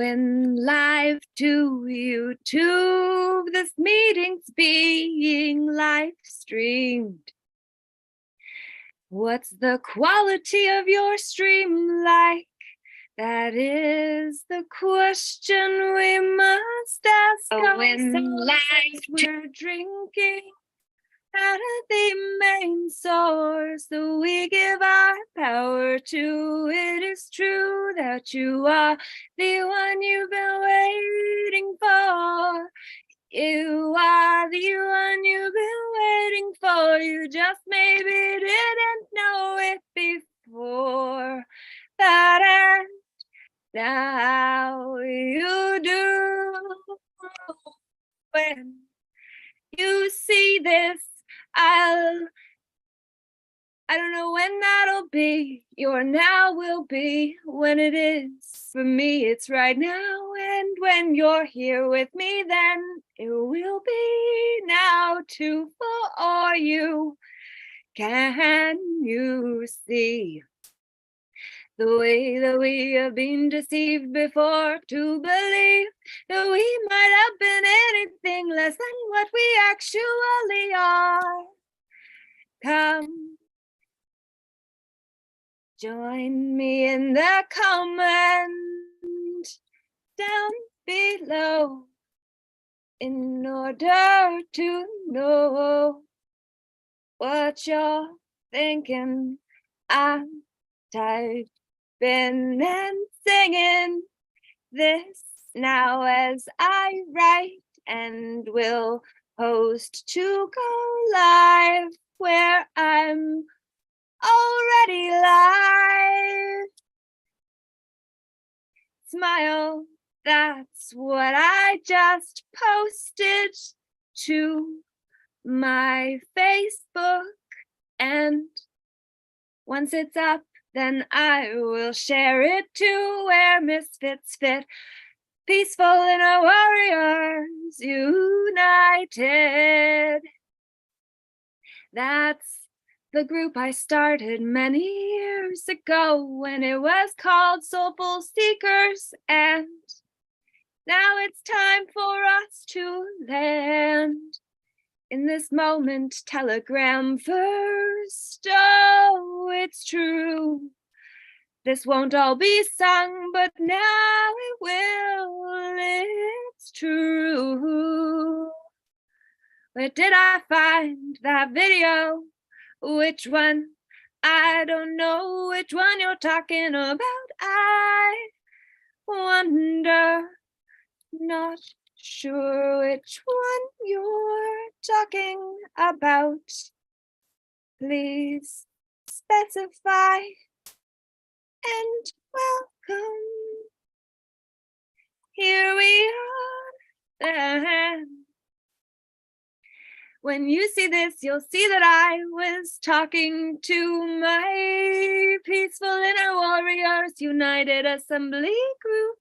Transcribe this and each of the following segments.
Going live to YouTube, this meeting's being live streamed. What's the quality of your stream like? That is the question we must ask ourselves as we're drinking out of the main source that we give our power to. It is true that you are the one you've been waiting for. You are the one you've been waiting for. You just maybe didn't know it before. That and now you do. When you see this, I don't know when that'll be. Your now will be when it is. For me, it's right now. And when you're here with me, then it will be now too for you. Can you see the way that we have been deceived before to believe that we might have been anything less than what we actually are? Come, join me in the comment down below in order to know what you're thinking. I'm typing and singing this now as I write, and will post to go live where I'm already live. Smile, that's what I just posted to my Facebook, and once it's up, then I will share it to where misfits fit. Peaceful inner warriors united. That's the group I started many years ago when it was called Soulful Seekers, and now it's time for us to land in this moment. Telegram first. Oh, it's true. This won't all be sung, but now it will. It's true. Where did I find that video? Which one? I don't know which one you're talking about. I wonder, not sure which one you're talking about. Please specify and welcome. Here we are. When you see this, you'll see that I was talking to my Peaceful Inner Warriors United Assembly group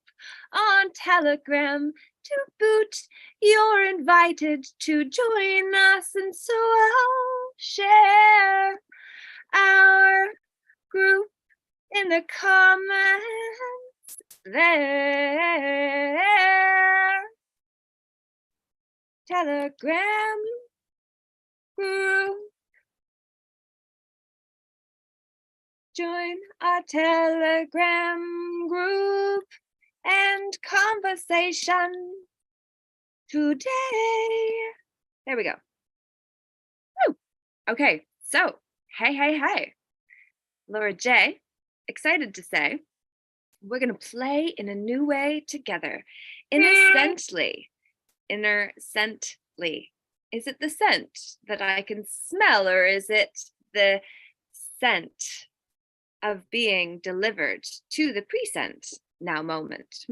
on Telegram. To boot, you're invited to join us, and so I'll share our group in the comments there. Telegram group. Join our Telegram group and conversation today. There we go. Woo. Okay, so hey. Laura J, excited to say we're gonna play in a new way together. Innocently. Is it the scent that I can smell, or is it the scent of being delivered to the present now moment?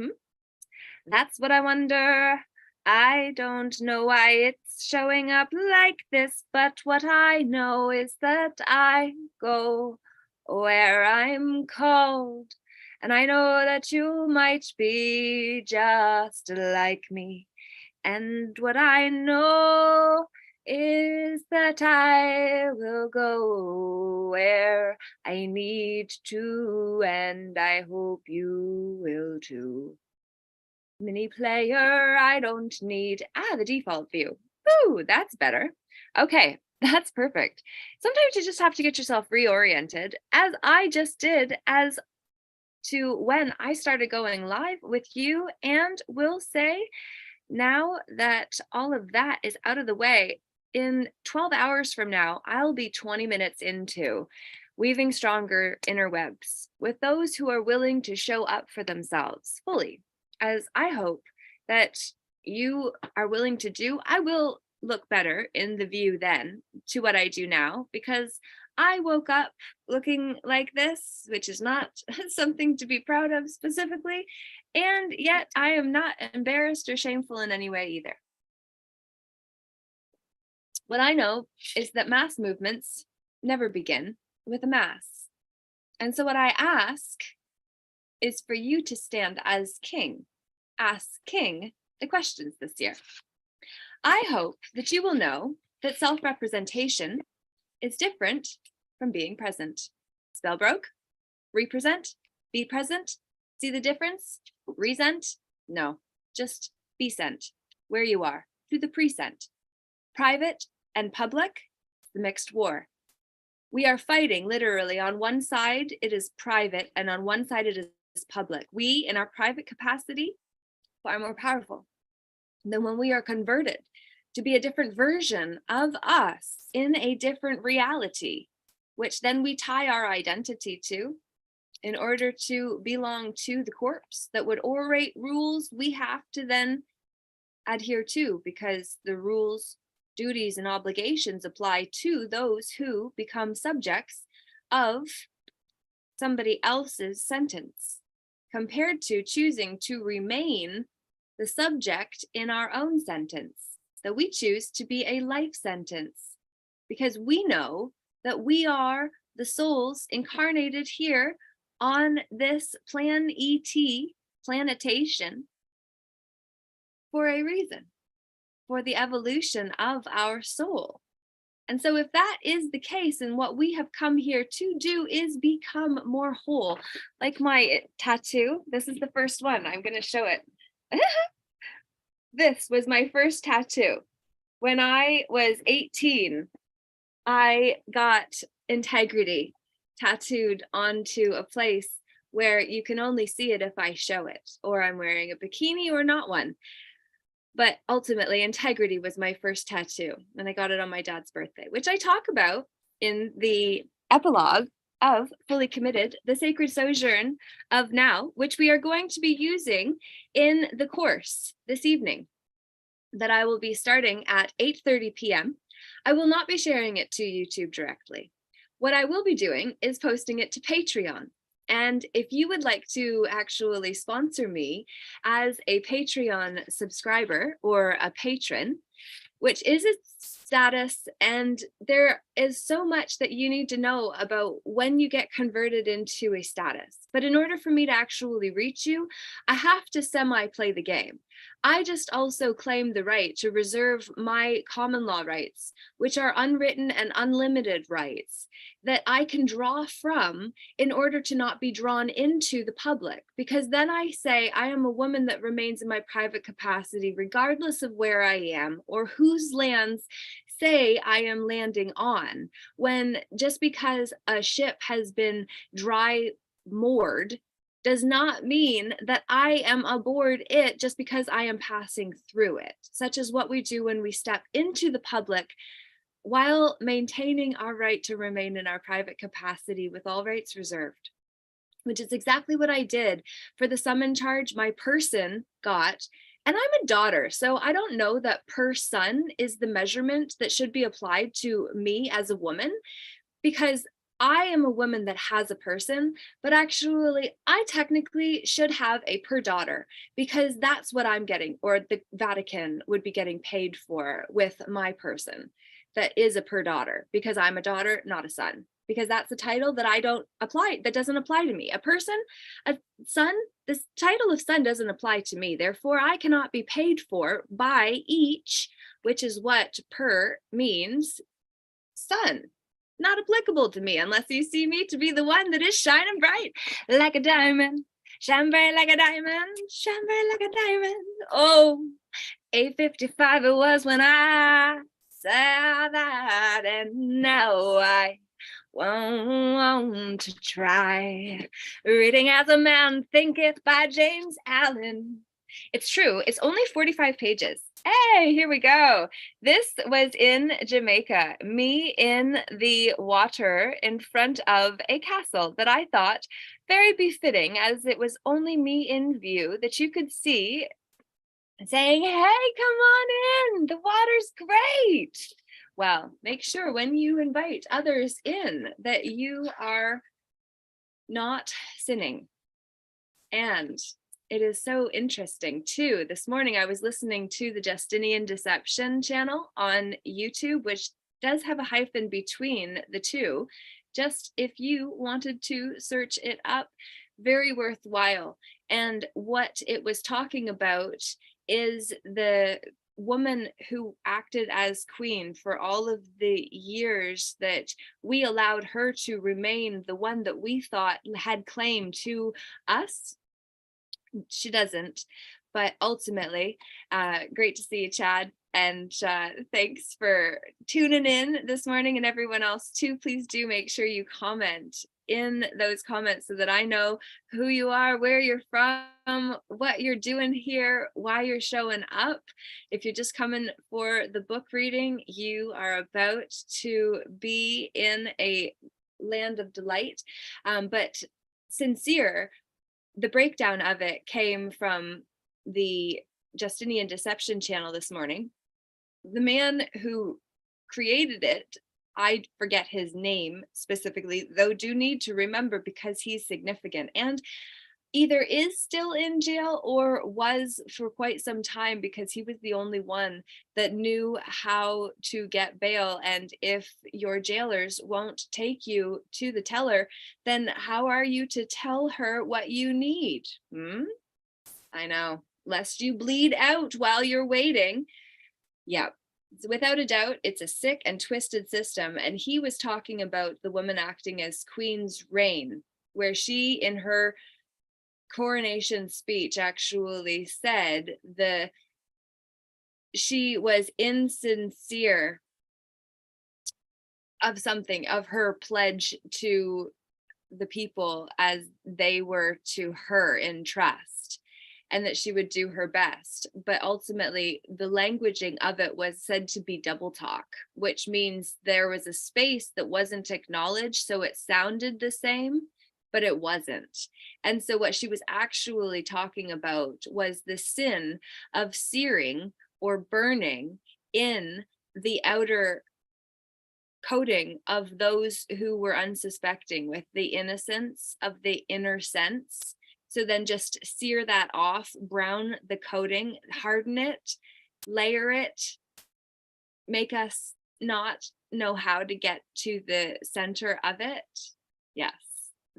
That's what I wonder. I don't know why it's showing up like this, but what I know is that I go where I'm called, and I know that you might be just like me. And what I know is that I will go where I need to, and I hope you will too. Mini player, I don't need, the default view. Ooh, that's better. Okay, that's perfect. Sometimes you just have to get yourself reoriented, as I just did, as to when I started going live with you, and will say, now that all of that is out of the way, in 12 hours from now, I'll be 20 minutes into weaving stronger inner webs with those who are willing to show up for themselves fully. As I hope that you are willing to do, I will look better in the view then to what I do now, because I woke up looking like this, which is not something to be proud of specifically. And yet I am not embarrassed or shameful in any way either. What I know is that mass movements never begin with a mass. And so what I ask is for you to stand as king. Ask King the questions this year. I hope that you will know that self-representation is different from being present. Spell broke? Represent? Be present? See the difference? Resent? No, just be sent where you are, through the present. Private and public, the mixed war. We are fighting literally. On one side, it is private, and on one side, it is public. We, in our private capacity, far more powerful than when we are converted to be a different version of us in a different reality, which then we tie our identity to in order to belong to the corpse that would orate rules we have to then adhere to, because the rules, duties, and obligations apply to those who become subjects of somebody else's sentence, compared to choosing to remain the subject in our own sentence. So we choose to be a life sentence because we know that we are the souls incarnated here on this planetation, for a reason, for the evolution of our soul. And so if that is the case, and what we have come here to do is become more whole, like my tattoo, this is the first one, I'm going to show it. This was my first tattoo. When I was 18, I got integrity tattooed onto a place where you can only see it if I show it, or I'm wearing a bikini or not one. But ultimately, integrity was my first tattoo, and I got it on my dad's birthday, which I talk about in the epilogue of Fully Committed, the Sacred Sojourn of Now, which we are going to be using in the course this evening, that I will be starting at 8:30 p.m. I will not be sharing it to YouTube directly. What I will be doing is posting it to Patreon. And if you would like to actually sponsor me as a Patreon subscriber or a patron, which is its status, and there is so much that you need to know about when you get converted into a status. But in order for me to actually reach you, I have to semi-play the game. I just also claim the right to reserve my common law rights, which are unwritten and unlimited rights that I can draw from in order to not be drawn into the public. Because then I say I am a woman that remains in my private capacity, regardless of where I am or whose lands say I am landing on. When just because a ship has been dry moored does not mean that I am aboard it just because I am passing through it, such as what we do when we step into the public while maintaining our right to remain in our private capacity with all rights reserved, which is exactly what I did for the summon charge my person got. And I'm a daughter, so I don't know that per son is the measurement that should be applied to me as a woman, because I am a woman that has a person, but actually I technically should have a per daughter, because that's what I'm getting, or the Vatican would be getting paid for with my person that is a per daughter, because I'm a daughter, not a son, because that's a title that I don't apply, that doesn't apply to me. A person, a son, this title of son doesn't apply to me. Therefore, I cannot be paid for by each, which is what per means, son. Not applicable to me unless you see me to be the one that is shining bright like a diamond Shine bright like a diamond, shine bright like a diamond. Oh, 8:55 it was when I saw that, and now I want to try reading as a man thinketh by James Allen. It's true, it's only 45 pages. Hey, here we go. This was in Jamaica, me in the water in front of a castle that I thought very befitting, as it was only me in view that you could see, saying, hey, come on in, the water's great. Well, make sure when you invite others in that you are not sinning. And it is so interesting too. This morning I was listening to the Justinian Deception channel on YouTube, which does have a hyphen between the two. Just if you wanted to search it up, very worthwhile. And what it was talking about is the woman who acted as queen for all of the years that we allowed her to remain the one that we thought had claim to us. She doesn't, but ultimately, great to see you, Chad. And thanks for tuning in this morning, and everyone else too. Please do make sure you comment in those comments so that I know who you are, where you're from, what you're doing here, why you're showing up. If you're just coming for the book reading, you are about to be in a land of delight. But sincere, the breakdown of it came from the Justinian Deception channel this morning. The man who created it, I forget his name specifically, though do need to remember because he's significant and either is still in jail or was for quite some time, because he was the only one that knew how to get bail. And if your jailers won't take you to the teller, then how are you to tell her what you need? I know, lest you bleed out while you're waiting. Yeah, without a doubt, it's a sick and twisted system. And he was talking about the woman acting as queen's reign, where she, in her coronation speech, actually said she was insincere of something, of her pledge to the people as they were to her in trust, and that she would do her best. But ultimately, the languaging of it was said to be double talk, which means there was a space that wasn't acknowledged, so it sounded the same, but it wasn't. And so what she was actually talking about was the sin of searing or burning in the outer coating of those who were unsuspecting, with the innocence of the inner sense. So then just sear that off, brown the coating, harden it, layer it, make us not know how to get to the center of it. Yes.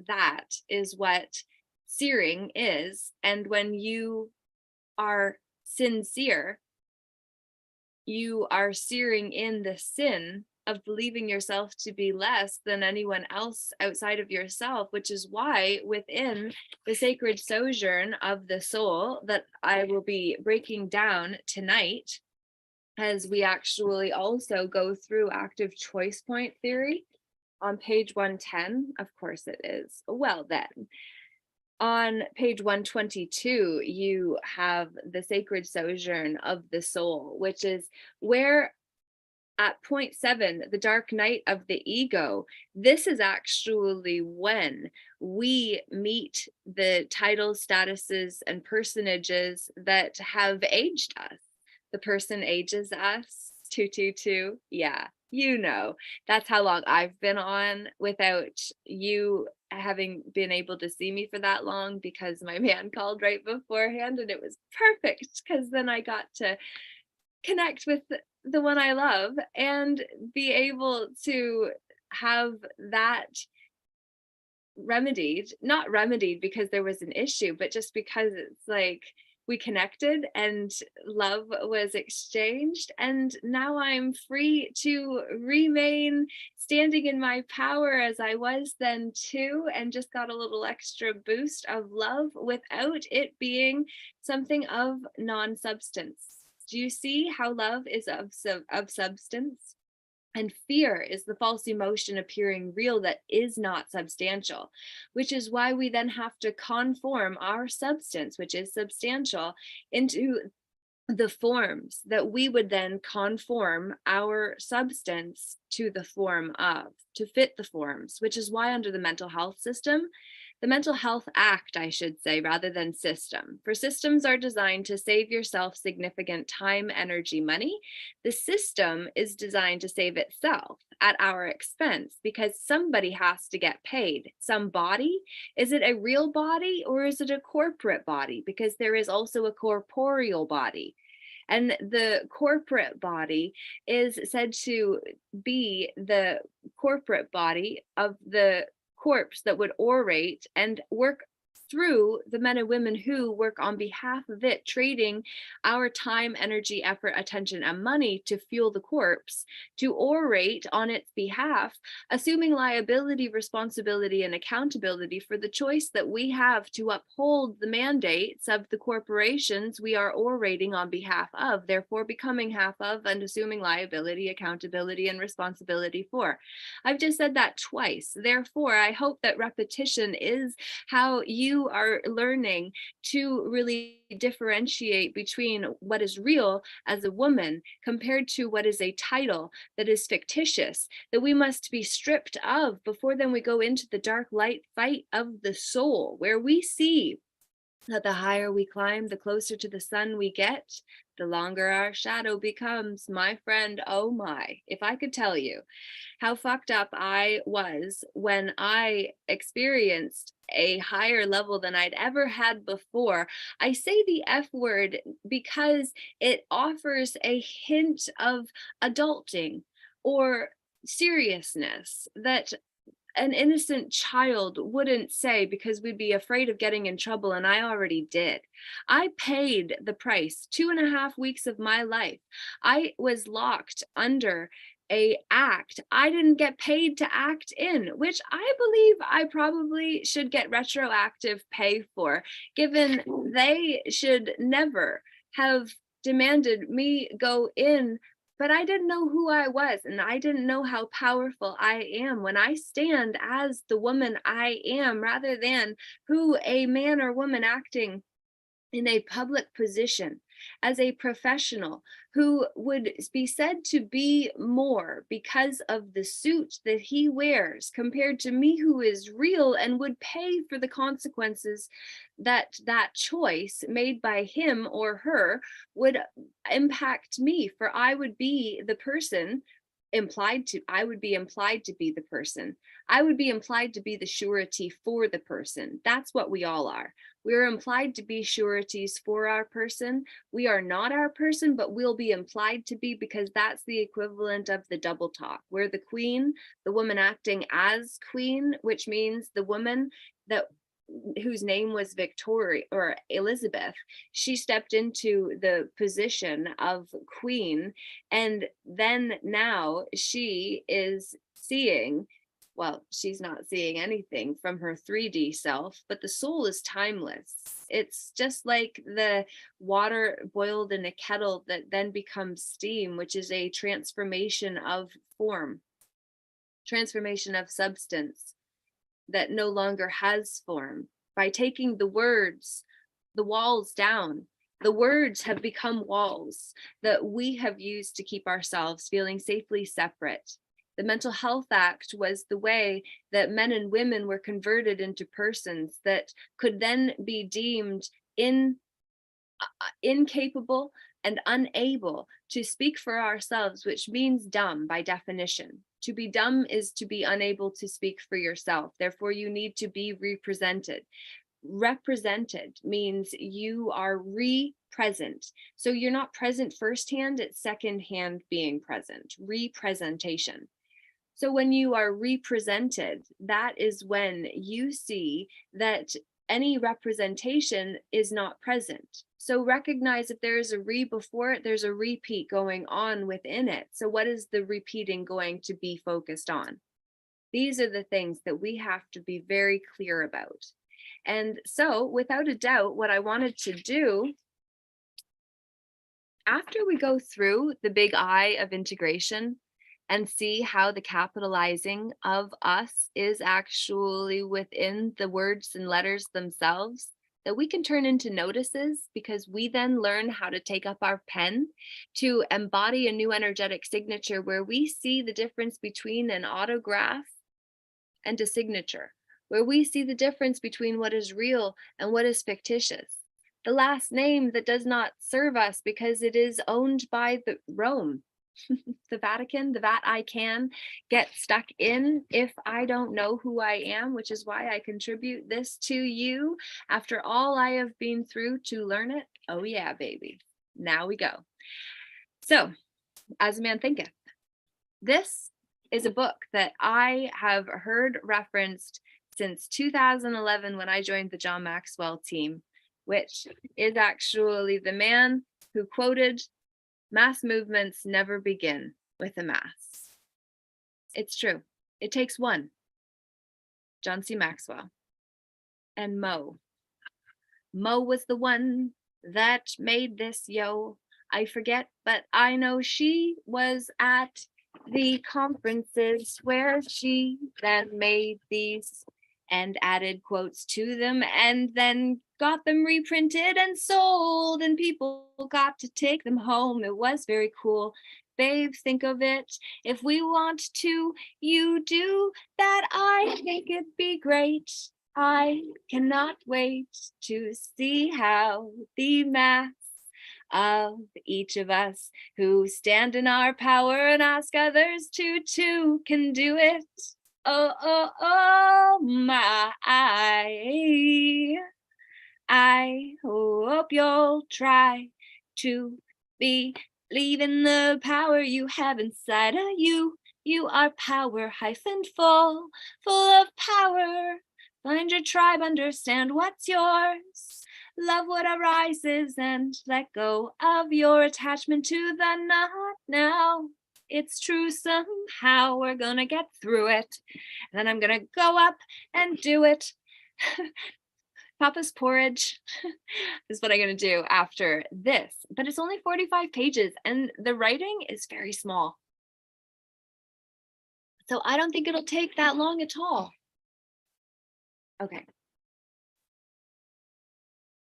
That is what searing is. And when you are sincere, you are searing in the sin of believing yourself to be less than anyone else outside of yourself, which is why within the sacred sojourn of the soul that I will be breaking down tonight, as we actually also go through active choice point theory, on page 110, of course it is. Well, then, on page 122, you have the sacred sojourn of the soul, which is where at point 7, the dark night of the ego, this is actually when we meet the titles, statuses, and personages that have aged us. The person ages us, 222, yeah. You know, that's how long I've been on without you having been able to see me for that long, because my man called right beforehand and it was perfect, because then I got to connect with the one I love and be able to have that remedied, not remedied because there was an issue, but just because it's like we connected and love was exchanged. And now I'm free to remain standing in my power as I was then too, and just got a little extra boost of love without it being something of non-substance. Do you see how love is of substance? And fear is the false emotion appearing real that is not substantial, which is why we then have to conform our substance, which is substantial, into the forms that we would then conform our substance to the form of, to fit the forms, which is why under the mental health system, the mental health act, I should say, rather than system. For systems are designed to save yourself significant time, energy, money. The system is designed to save itself at our expense because somebody has to get paid. Some body, is it a real body or is it a corporate body? Because there is also a corporeal body. And the corporate body is said to be the corporate body of the corpse that would orate and work through the men and women who work on behalf of it, trading our time, energy, effort, attention, and money to fuel the corpse, to orate on its behalf, assuming liability, responsibility, and accountability for the choice that we have to uphold the mandates of the corporations we are orating on behalf of, therefore becoming half of and assuming liability, accountability, and responsibility for. I've just said that twice. Therefore, I hope that repetition is how you are learning to really differentiate between what is real as a woman compared to what is a title that is fictitious, that we must be stripped of before then we go into the dark light fight of the soul, where we see that the higher we climb, the closer to the sun we get, the longer our shadow becomes. My friend, oh my, if I could tell you how fucked up I was when I experienced a higher level than I'd ever had before. I say the F word because it offers a hint of adulting or seriousness that an innocent child wouldn't say because we'd be afraid of getting in trouble, and I already did. I paid the price, 2.5 weeks of my life. I was locked under a act I didn't get paid to act in, which I believe I probably should get retroactive pay for, given they should never have demanded me go in. But I didn't know who I was, and I didn't know how powerful I am when I stand as the woman I am, rather than who a man or woman acting in a public position as a professional who would be said to be more because of the suit that he wears compared to me, who is real and would pay for the consequences that that choice made by him or her would impact me. For I would be the person I would be implied to be the person. I would be implied to be the surety for the person. That's what we all are. We're implied to be sureties for our person. We are not our person, but we'll be implied to be, because that's the equivalent of the double talk. We're the queen, the woman acting as queen, which means the woman that whose name was Victoria or Elizabeth, she stepped into the position of queen, and then now she is seeing, well, she's not seeing anything from her 3D self, but the soul is timeless. It's just like the water boiled in a kettle that then becomes steam, which is a transformation of form, transformation of substance that no longer has form. By taking the words, the walls down, the words have become walls that we have used to keep ourselves feeling safely separate. The Mental Health Act was the way that men and women were converted into persons that could then be deemed incapable and unable to speak for ourselves, which means dumb by definition. To be dumb is to be unable to speak for yourself. Therefore, you need to be represented. Represented means you are re-present. So you're not present firsthand, it's secondhand being present, representation. So when you are represented, that is when you see that any representation is not present. So recognize if there is a re before it, there's a repeat going on within it. So what is the repeating going to be focused on? These are the things that we have to be very clear about. And so without a doubt, what I wanted to do after we go through the big I of integration and see how the capitalizing of us is actually within the words and letters themselves, that we can turn into notices, because we then learn how to take up our pen to embody a new energetic signature where we see the difference between an autograph and a signature, where we see the difference between what is real and what is fictitious. The last name that does not serve us because it is owned by the Rome, the Vatican, the Vatican get stuck in if I don't know who I am, which is why I contribute this to you after all I have been through to learn it. Oh yeah, baby. Now we go. So, As a Man Thinketh. This is a book that I have heard referenced since 2011 when I joined the John Maxwell team, which is actually the man who quoted, "Mass movements never begin with a mass." It's true. It takes one. John C. Maxwell. And Mo. Mo was the one that made this, yo. I forget, but I know she was at the conferences where she then made these and added quotes to them and then got them reprinted and sold, and people got to take them home. It was very cool. Babe, think of it. If we want to, you do that. I think it'd be great. I cannot wait to see how the mass of each of us who stand in our power and ask others to too can do it. Oh, oh, oh, my. I hope you'll try to believe in the power you have inside of you. You are power hyphen full of power. Find your tribe, understand what's yours. Love what arises and let go of your attachment to the not now. It's true somehow. We're gonna get through it. And then I'm gonna go up and do it. Papa's porridge is what I'm going to do after this. But it's only 45 pages and the writing is very small. So I don't think it'll take that long at all. Okay.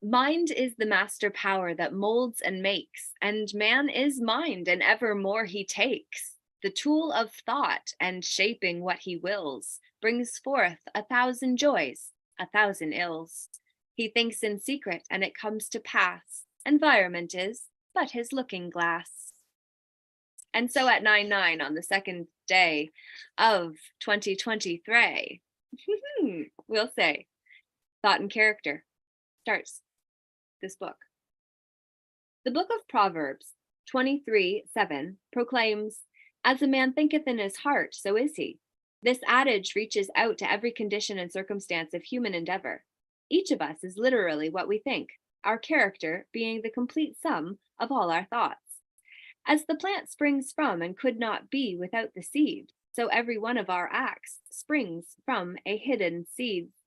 Mind is the master power that molds and makes, and man is mind, and evermore he takes. The tool of thought and shaping what he wills brings forth 1,000 joys, 1,000 ills. He thinks in secret and it comes to pass. Environment is but his looking glass. And so at 9/9 on the second day of 2023, we'll say thought and character starts this book. The book of Proverbs 23:7 proclaims, "As a man thinketh in his heart, so is he." This adage reaches out to every condition and circumstance of human endeavor. Each of us is literally what we think, our character being the complete sum of all our thoughts. As the plant springs from and could not be without the seed, so every one of our acts springs from the hidden seeds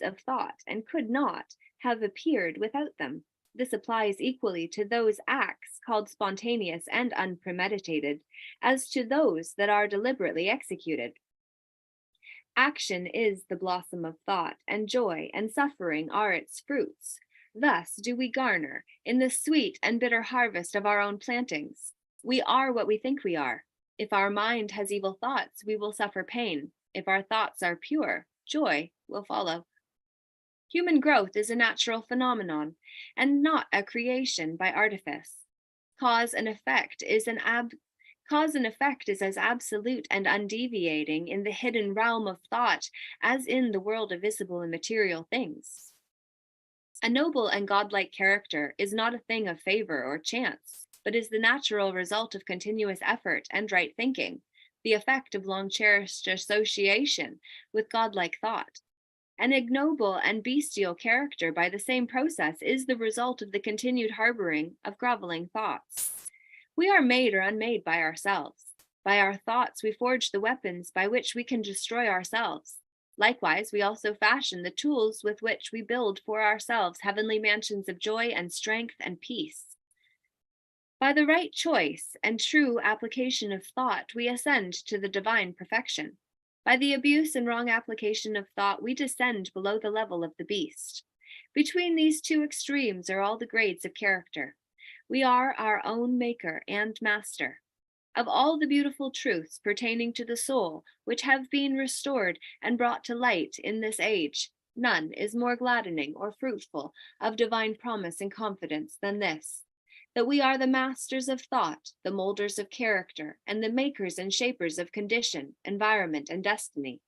of thought and could not have appeared without them. This applies equally to those acts called spontaneous and unpremeditated as to those that are deliberately executed. Action is the blossom of thought, and joy and suffering are its fruits. Thus do we garner in the sweet and bitter harvest of our own plantings. We are what we think we are. If our mind has evil thoughts, we will suffer pain. If our thoughts are pure, joy will follow. Human growth is a natural phenomenon and not a creation by artifice. Cause and effect is as absolute and undeviating in the hidden realm of thought as in the world of visible and material things. A noble and godlike character is not a thing of favor or chance, but is the natural result of continuous effort and right thinking, the effect of long cherished association with godlike thought. An ignoble and bestial character, by the same process, is the result of the continued harboring of groveling thoughts. We are made or unmade by ourselves. By our thoughts, we forge the weapons by which we can destroy ourselves. Likewise, we also fashion the tools with which we build for ourselves heavenly mansions of joy and strength and peace. By the right choice and true application of thought, we ascend to the divine perfection. By the abuse and wrong application of thought, we descend below the level of the beast. Between these two extremes are all the grades of character. We are our own maker and master. Of all the beautiful truths pertaining to the soul, which have been restored and brought to light in this age, none is more gladdening or fruitful of divine promise and confidence than this, that we are the masters of thought, the molders of character, and the makers and shapers of condition, environment, and destiny.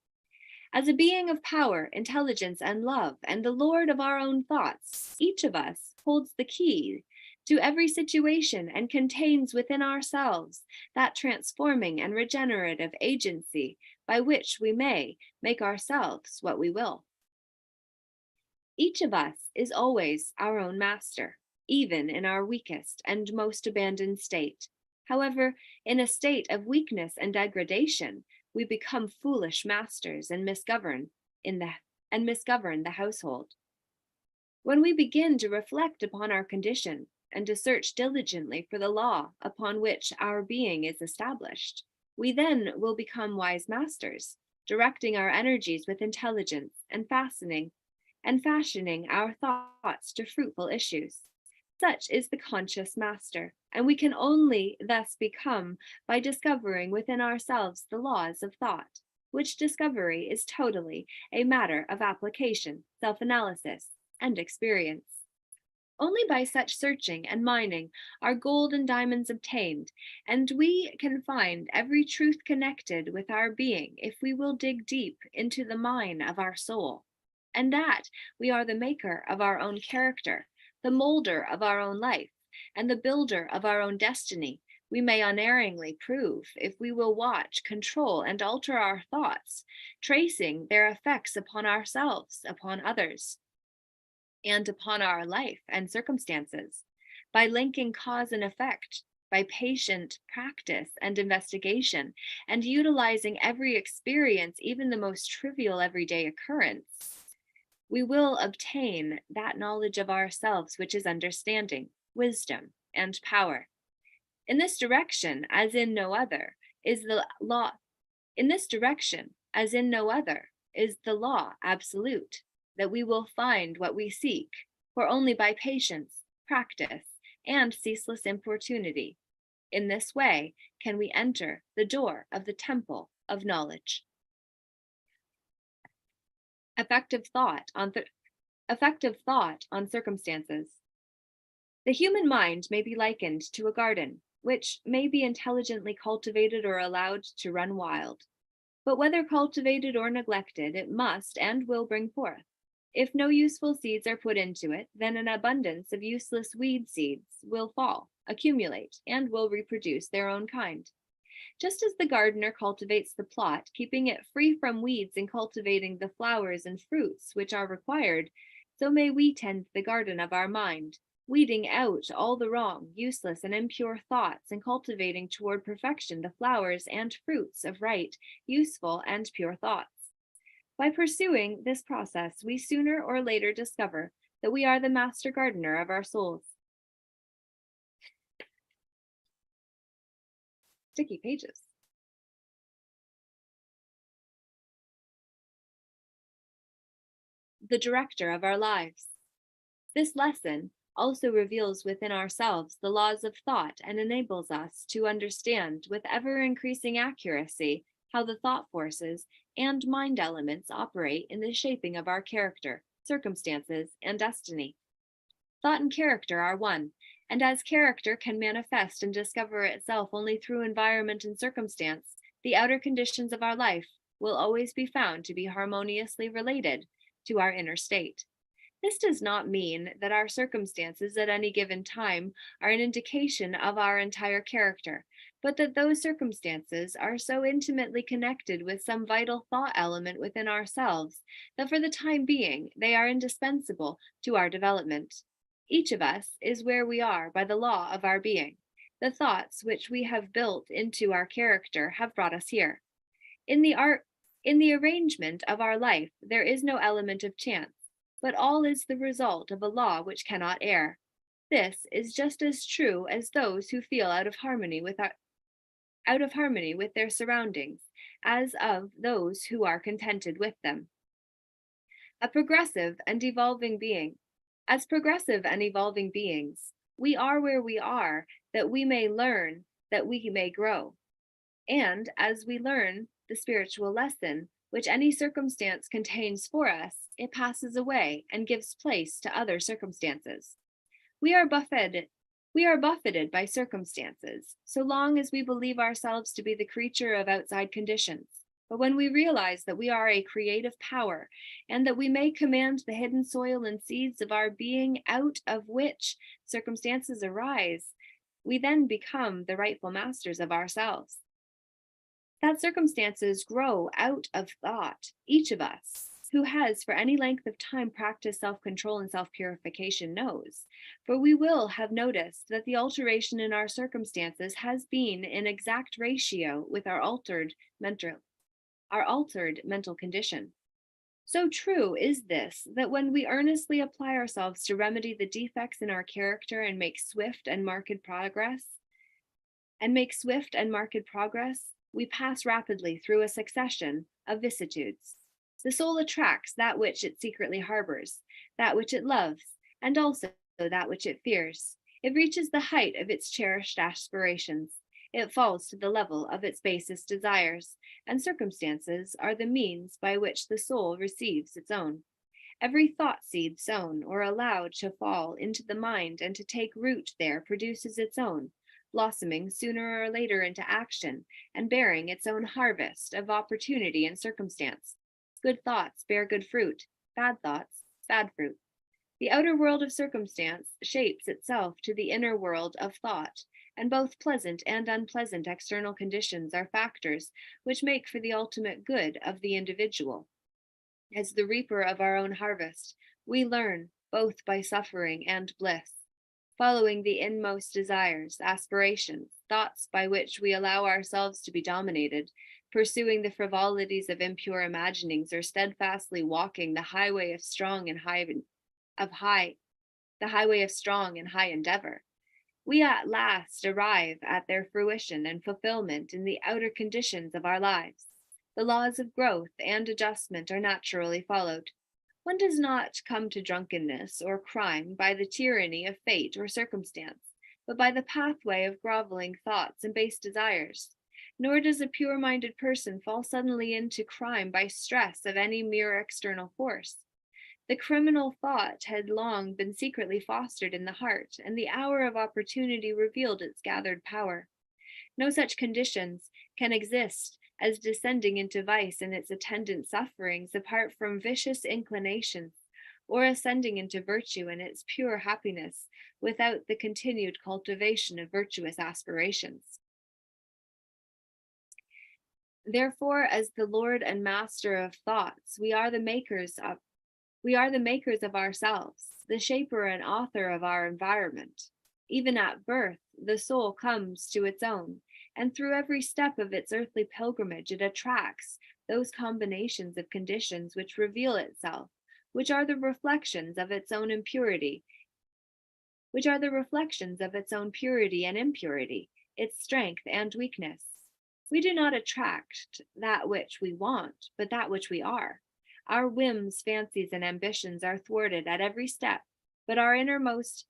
As a being of power, intelligence, and love, and the Lord of our own thoughts, each of us holds the key to every situation and contains within ourselves that transforming and regenerative agency by which we may make ourselves what we will. Each of us is always our own master, even in our weakest and most abandoned state. However, in a state of weakness and degradation, we become foolish masters and misgovern the household. When we begin to reflect upon our condition and to search diligently for the law upon which our being is established, we then will become wise masters, directing our energies with intelligence and fashioning our thoughts to fruitful issues. Such is the conscious master, and we can only thus become by discovering within ourselves the laws of thought, which discovery is totally a matter of application, self-analysis, and experience. Only by such searching and mining are gold and diamonds obtained, and we can find every truth connected with our being if we will dig deep into the mine of our soul, and that we are the maker of our own character, the molder of our own life, and the builder of our own destiny, we may unerringly prove if we will watch, control, and alter our thoughts, tracing their effects upon ourselves, upon others, and upon our life and circumstances, by linking cause and effect, by patient practice and investigation, and utilizing every experience, even the most trivial everyday occurrence. We will obtain that knowledge of ourselves which is understanding, wisdom, and power. In this direction, as in no other, is the law. In this direction, as in no other, is the law absolute, that we will find what we seek, for only by patience, practice, and ceaseless importunity. In this way can we enter the door of the temple of knowledge. Effective thought on circumstances. The human mind may be likened to a garden, which may be intelligently cultivated or allowed to run wild. But whether cultivated or neglected, it must and will bring forth. If no useful seeds are put into it, then an abundance of useless weed seeds will fall, accumulate, and will reproduce their own kind. Just as the gardener cultivates the plot, keeping it free from weeds and cultivating the flowers and fruits which are required, so may we tend the garden of our mind, weeding out all the wrong, useless, and impure thoughts, and cultivating toward perfection the flowers and fruits of right, useful, and pure thoughts. By pursuing this process, we sooner or later discover that we are the master gardener of our souls. Sticky pages. The director of our lives. This lesson also reveals within ourselves the laws of thought and enables us to understand with ever-increasing accuracy how the thought forces and mind elements operate in the shaping of our character, circumstances, and destiny. Thought and character are one, and as character can manifest and discover itself only through environment and circumstance, the outer conditions of our life will always be found to be harmoniously related to our inner state. This does not mean that our circumstances at any given time are an indication of our entire character, but that those circumstances are so intimately connected with some vital thought element within ourselves that for the time being they are indispensable to our development. Each of us is where we are by the law of our being. The thoughts which we have built into our character have brought us here. In the arrangement of our life, there is no element of chance, but all is the result of a law which cannot err. This is just as true as those who feel out of harmony with their surroundings, as of those who are contented with them. A progressive and evolving being. As progressive and evolving beings, we are where we are that we may learn, that we may grow. And as we learn the spiritual lesson which any circumstance contains for us, it passes away and gives place to other circumstances. We are buffeted by circumstances, so long as we believe ourselves to be the creature of outside conditions. But when we realize that we are a creative power and that we may command the hidden soil and seeds of our being out of which circumstances arise, we then become the rightful masters of ourselves. That circumstances grow out of thought, each of us who has for any length of time practiced self-control and self-purification knows. For we will have noticed that the alteration in our circumstances has been in exact ratio with our altered mental condition. So true is this that when we earnestly apply ourselves to remedy the defects in our character and make swift and marked progress, we pass rapidly through a succession of vicissitudes. The soul attracts that which it secretly harbors, that which it loves, and also that which it fears. It reaches the height of its cherished aspirations. It falls to the level of its basest desires, and circumstances are the means by which the soul receives its own. Every thought seed sown or allowed to fall into the mind and to take root there produces its own, blossoming sooner or later into action and bearing its own harvest of opportunity and circumstance. Good thoughts bear good fruit, bad thoughts, bad fruit. The outer world of circumstance shapes itself to the inner world of thought, and both pleasant and unpleasant external conditions are factors which make for the ultimate good of the individual. As the reaper of our own harvest, we learn both by suffering and bliss, following the inmost desires, aspirations, thoughts by which we allow ourselves to be dominated, pursuing the frivolities of impure imaginings, or steadfastly walking the highway of strong and high endeavor. We at last arrive at their fruition and fulfillment in the outer conditions of our lives. The laws of growth and adjustment are naturally followed. One does not come to drunkenness or crime by the tyranny of fate or circumstance, but by the pathway of groveling thoughts and base desires. Nor does a pure-minded person fall suddenly into crime by stress of any mere external force. The criminal thought had long been secretly fostered in the heart, and the hour of opportunity revealed its gathered power. No such conditions can exist as descending into vice and its attendant sufferings apart from vicious inclinations, or ascending into virtue and its pure happiness without the continued cultivation of virtuous aspirations. Therefore, as the Lord and Master of thoughts, we are the makers of ourselves, the shaper and author of our environment. Even at birth, the soul comes to its own, and through every step of its earthly pilgrimage, it attracts those combinations of conditions which reveal itself, which are the reflections of its own purity and impurity, its strength and weakness. We do not attract that which we want, but that which we are. Our whims, fancies, and ambitions are thwarted at every step, but our inmost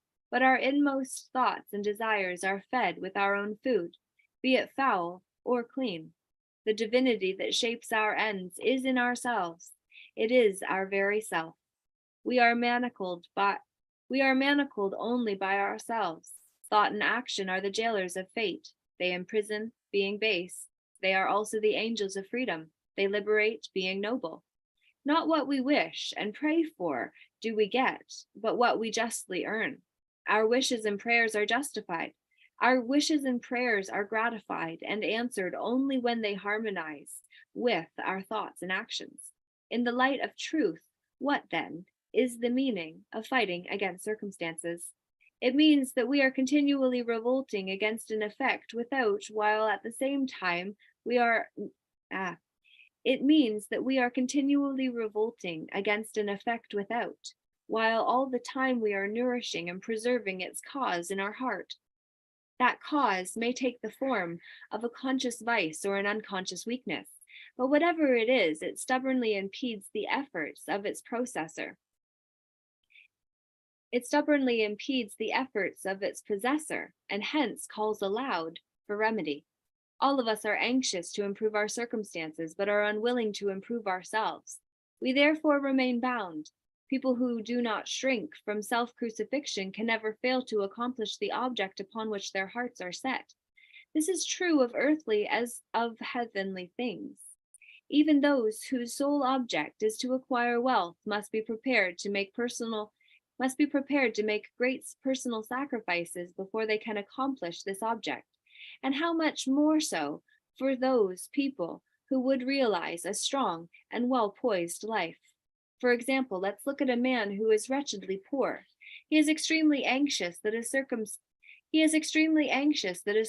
thoughts and desires are fed with our own food, be it foul or clean. The divinity that shapes our ends is in ourselves. It is our very self. We are manacled only by ourselves. Thought and action are the jailers of fate. They imprison, being base. They are also the angels of freedom. They liberate, being noble. Not what we wish and pray for do we get, but what we justly earn. Our wishes and prayers are justified. Our wishes and prayers are gratified and answered only when they harmonize with our thoughts and actions. In the light of truth, what then is the meaning of fighting against circumstances? It means that we are continually revolting against an effect without, while at the same time we are it means that we are continually revolting against an effect without, while all the time we are nourishing and preserving its cause in our heart. That cause may take the form of a conscious vice or an unconscious weakness, but whatever it is, it stubbornly impedes the efforts of its processor. It stubbornly impedes the efforts of its possessor, and hence calls aloud for remedy. All of us are anxious to improve our circumstances, but are unwilling to improve ourselves. We therefore remain bound. People who do not shrink from self-crucifixion can never fail to accomplish the object upon which their hearts are set. This is true of earthly as of heavenly things. Even those whose sole object is to acquire wealth must be prepared to make great personal sacrifices before they can accomplish this object. And how much more so for those people who would realize a strong and well-poised life. For example, let's look at a man who is wretchedly poor. He is extremely anxious that his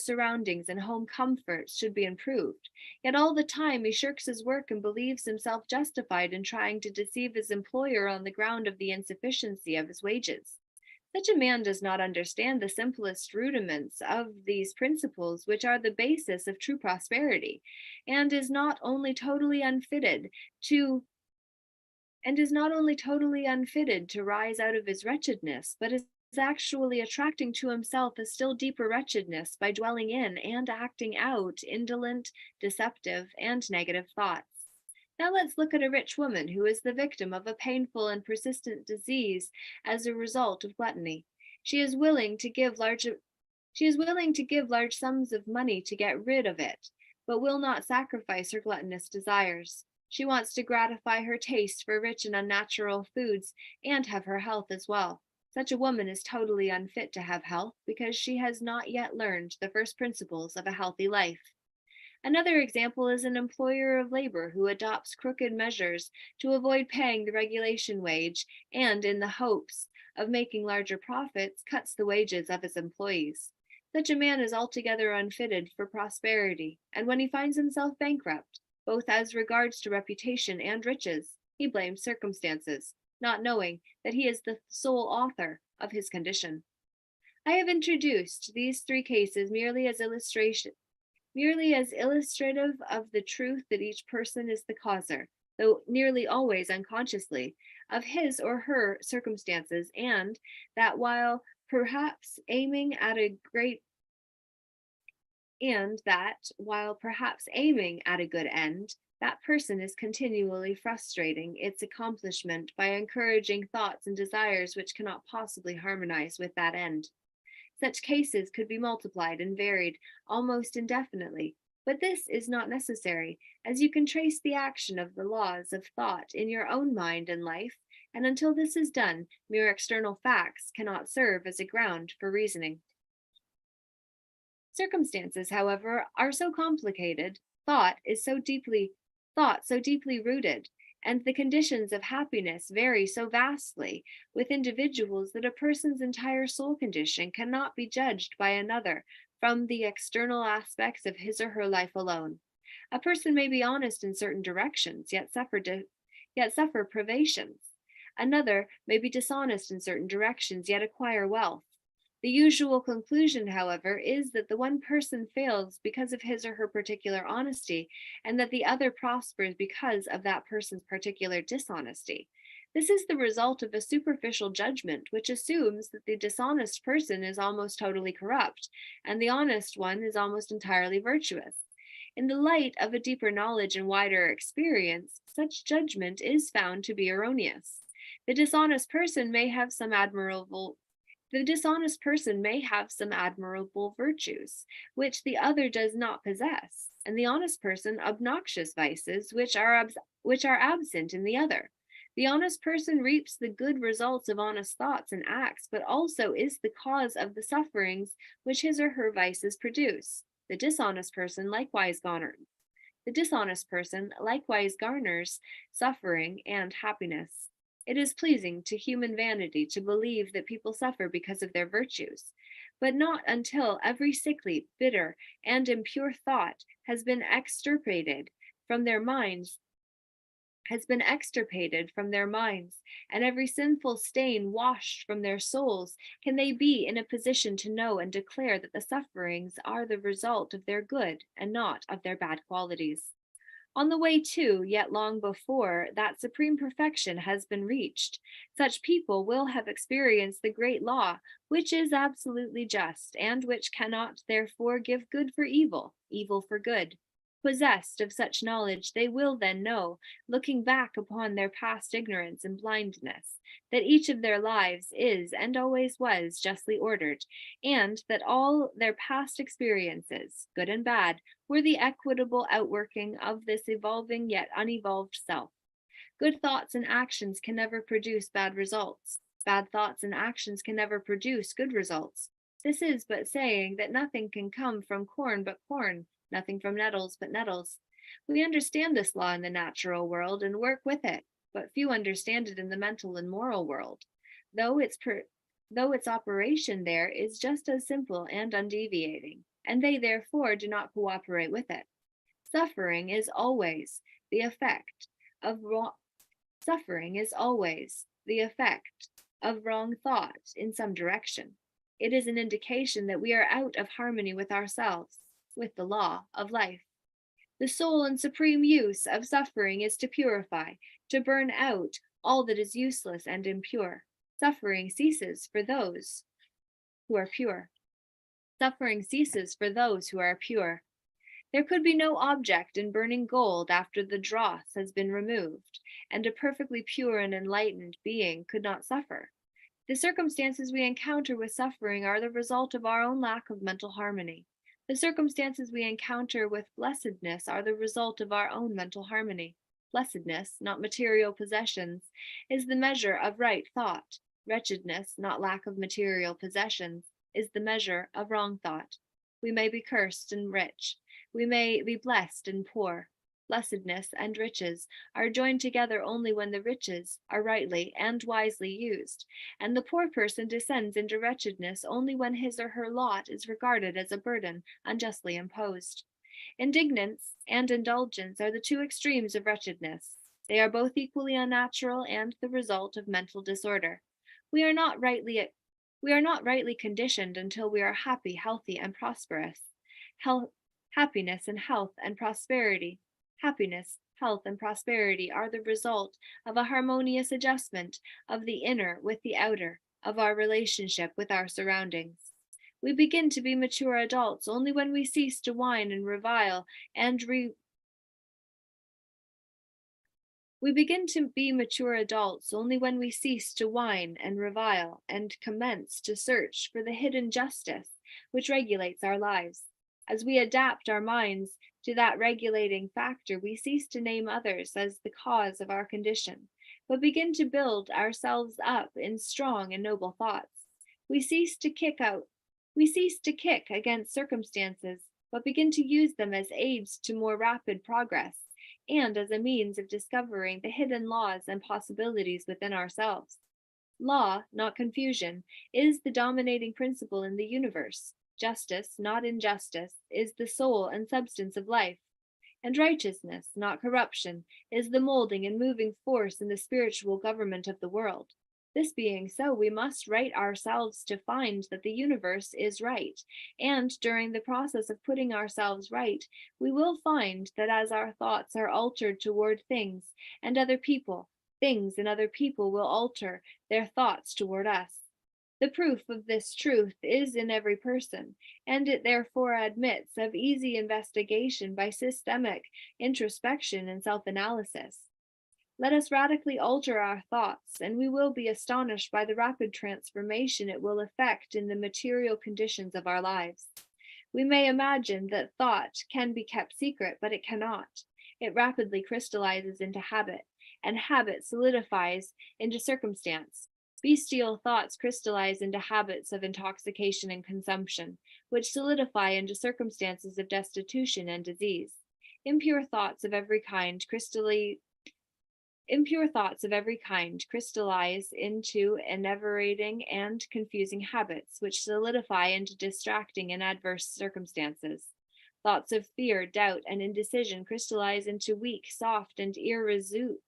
surroundings and home comforts should be improved. Yet all the time he shirks his work and believes himself justified in trying to deceive his employer on the ground of the insufficiency of his wages. Such a man does not understand the simplest rudiments of these principles, which are the basis of true prosperity, and is not only totally unfitted to rise out of his wretchedness, but is actually attracting to himself a still deeper wretchedness by dwelling in and acting out indolent, deceptive, and negative thoughts. Now let's look at a rich woman who is the victim of a painful and persistent disease as a result of gluttony. She is willing to give large sums of money to get rid of it, but will not sacrifice her gluttonous desires. She wants to gratify her taste for rich and unnatural foods and have her health as well. Such a woman is totally unfit to have health because she has not yet learned the first principles of a healthy life. Another example is an employer of labor who adopts crooked measures to avoid paying the regulation wage and, in the hopes of making larger profits, cuts the wages of his employees. Such a man is altogether unfitted for prosperity, and when he finds himself bankrupt, both as regards to reputation and riches, he blames circumstances, not knowing that he is the sole author of his condition. I have introduced these three cases merely as illustrative of the truth that each person is the causer, though nearly always unconsciously, of his or her circumstances, and that while perhaps aiming at a good end, that person is continually frustrating its accomplishment by encouraging thoughts and desires which cannot possibly harmonize with that end. Such cases could be multiplied and varied almost indefinitely, but this is not necessary, as you can trace the action of the laws of thought in your own mind and life, and until this is done, mere external facts cannot serve as a ground for reasoning. Circumstances, however, are so complicated, thought so deeply rooted, and the conditions of happiness vary so vastly with individuals that a person's entire soul condition cannot be judged by another from the external aspects of his or her life alone. A person may be honest in certain directions, yet suffer privations. Another may be dishonest in certain directions, yet acquire wealth. The usual conclusion, however, is that the one person fails because of his or her particular honesty, and that the other prospers because of that person's particular dishonesty. This is the result of a superficial judgment, which assumes that the dishonest person is almost totally corrupt, and the honest one is almost entirely virtuous. In the light of a deeper knowledge and wider experience, such judgment is found to be erroneous. The dishonest person may have some admirable virtues, which the other does not possess, and the honest person obnoxious vices, which are absent in the other. The honest person reaps the good results of honest thoughts and acts, but also is the cause of the sufferings which his or her vices produce. The dishonest person likewise garners suffering and happiness. It is pleasing to human vanity to believe that people suffer because of their virtues, but not until every sickly, bitter, and impure thought from their minds has been extirpated from their minds, and every sinful stain washed from their souls, can they be in a position to know and declare that the sufferings are the result of their good and not of their bad qualities. On the way to, yet long before, that supreme perfection has been reached, such people will have experienced the great law, which is absolutely just, and which cannot therefore give good for evil, evil for good. Possessed of such knowledge, they will then know, looking back upon their past ignorance and blindness, that each of their lives is and always was justly ordered, and that all their past experiences, good and bad, were the equitable outworking of this evolving yet unevolved self. Good thoughts and actions can never produce bad results. Bad thoughts and actions can never produce good results. This is but saying that nothing can come from corn but corn, nothing from nettles but nettles. We understand this law in the natural world and work with it, but few understand it in the mental and moral world, though its operation there is just as simple and undeviating, and they therefore do not cooperate with it. Suffering is always the effect of wrong, Suffering is always the effect of wrong thought in some direction. It is an indication that we are out of harmony with ourselves, with the law of life. The sole and supreme use of suffering is to purify, to burn out all that is useless and impure. Suffering ceases for those who are pure. Suffering ceases for those who are pure. There could be no object in burning gold after the dross has been removed, and a perfectly pure and enlightened being could not suffer. The circumstances we encounter with suffering are the result of our own lack of mental harmony. The circumstances we encounter with blessedness are the result of our own mental harmony. Blessedness, not material possessions, is the measure of right thought. Wretchedness, not lack of material possessions, is the measure of wrong thought. We may be cursed and rich. We may be blessed and poor. Blessedness and riches are joined together only when the riches are rightly and wisely used, and the poor person descends into wretchedness only when his or her lot is regarded as a burden unjustly imposed. Indignance and indulgence are the two extremes of wretchedness. They are both equally unnatural and the result of mental disorder. We are not rightly conditioned until we are happy, healthy, and prosperous. Happiness and health and prosperity. Happiness, health, and prosperity are the result of a harmonious adjustment of the inner with the outer, of our relationship with our surroundings. We begin to be mature adults only when we cease to whine and revile and We begin to be mature adults only when we cease to whine and revile and commence to search for the hidden justice which regulates our lives. As we adapt our minds to that regulating factor, we cease to name others as the cause of our condition, but begin to build ourselves up in strong and noble thoughts. We cease to kick against circumstances, but begin to use them as aids to more rapid progress and as a means of discovering the hidden laws and possibilities within ourselves. Law, not confusion, is the dominating principle in the universe. Justice, not injustice, is the soul and substance of life. And righteousness, not corruption, is the molding and moving force in the spiritual government of the world. This being so, we must right ourselves to find that the universe is right. And during the process of putting ourselves right, we will find that as our thoughts are altered toward things and other people, things and other people will alter their thoughts toward us. The proof of this truth is in every person, and it therefore admits of easy investigation by systemic introspection and self-analysis. Let us radically alter our thoughts, and we will be astonished by the rapid transformation it will effect in the material conditions of our lives. We may imagine that thought can be kept secret, but it cannot. It rapidly crystallizes into habit, and habit solidifies into circumstance. Bestial thoughts crystallize into habits of intoxication and consumption, which solidify into circumstances of destitution and disease. Impure thoughts of every kind crystallize into enervating and confusing habits, which solidify into distracting and adverse circumstances. Thoughts of fear, doubt, and indecision crystallize into weak, soft, and irresolute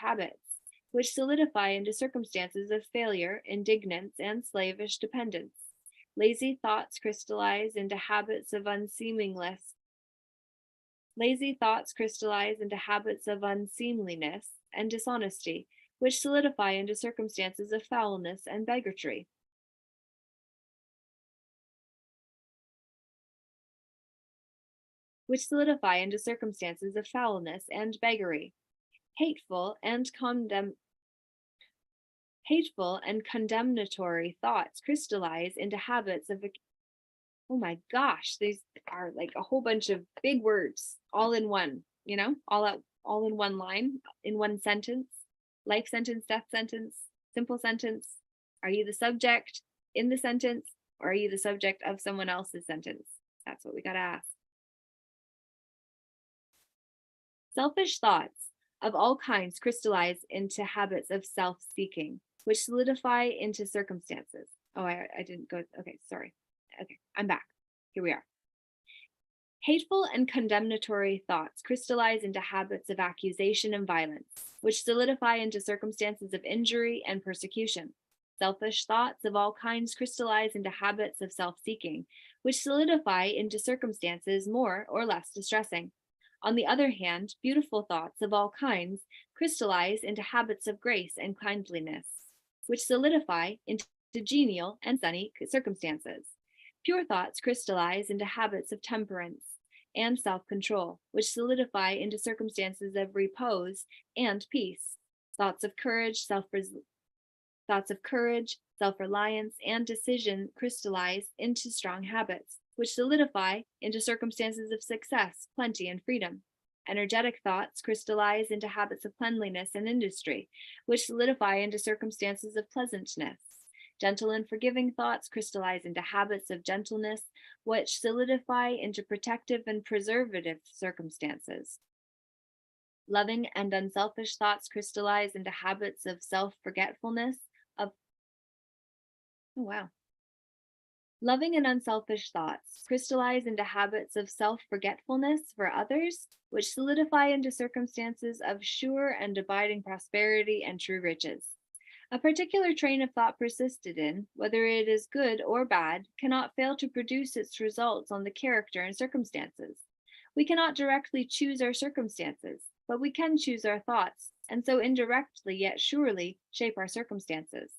habits, which solidify into circumstances of failure, indignance, and slavish dependence. Lazy thoughts crystallize into habits of unseemliness, and dishonesty, which solidify into circumstances of foulness and bigotry. Hateful and condemnatory thoughts crystallize into habits of, oh my gosh, these are like a whole bunch of big words all in one, all in one line, in one sentence. Life sentence, death sentence, simple sentence. Are you the subject in the sentence, or are you the subject of someone else's sentence? That's what we got to ask. Selfish thoughts of all kinds crystallize into habits of self-seeking, which solidify into circumstances. Oh, I didn't go. Okay, sorry. Okay, I'm back. Here we are. Hateful and condemnatory thoughts crystallize into habits of accusation and violence, which solidify into circumstances of injury and persecution. Selfish thoughts of all kinds crystallize into habits of self-seeking, which solidify into circumstances more or less distressing. On the other hand, beautiful thoughts of all kinds crystallize into habits of grace and kindliness, which solidify into genial and sunny circumstances. Pure thoughts crystallize into habits of temperance and self-control, which solidify into circumstances of repose and peace. Thoughts of courage, self-reliance, and decision crystallize into strong habits, which solidify into circumstances of success, plenty, and freedom. Energetic thoughts crystallize into habits of cleanliness and industry, which solidify into circumstances of pleasantness. Gentle and forgiving thoughts crystallize into habits of gentleness, which solidify into protective and preservative circumstances. Loving and unselfish thoughts crystallize into habits of self-forgetfulness, Loving and unselfish thoughts crystallize into habits of self-forgetfulness for others, which solidify into circumstances of sure and abiding prosperity and true riches. A particular train of thought persisted in, whether it is good or bad, cannot fail to produce its results on the character and circumstances. We cannot directly choose our circumstances, but we can choose our thoughts, and so indirectly yet surely shape our circumstances.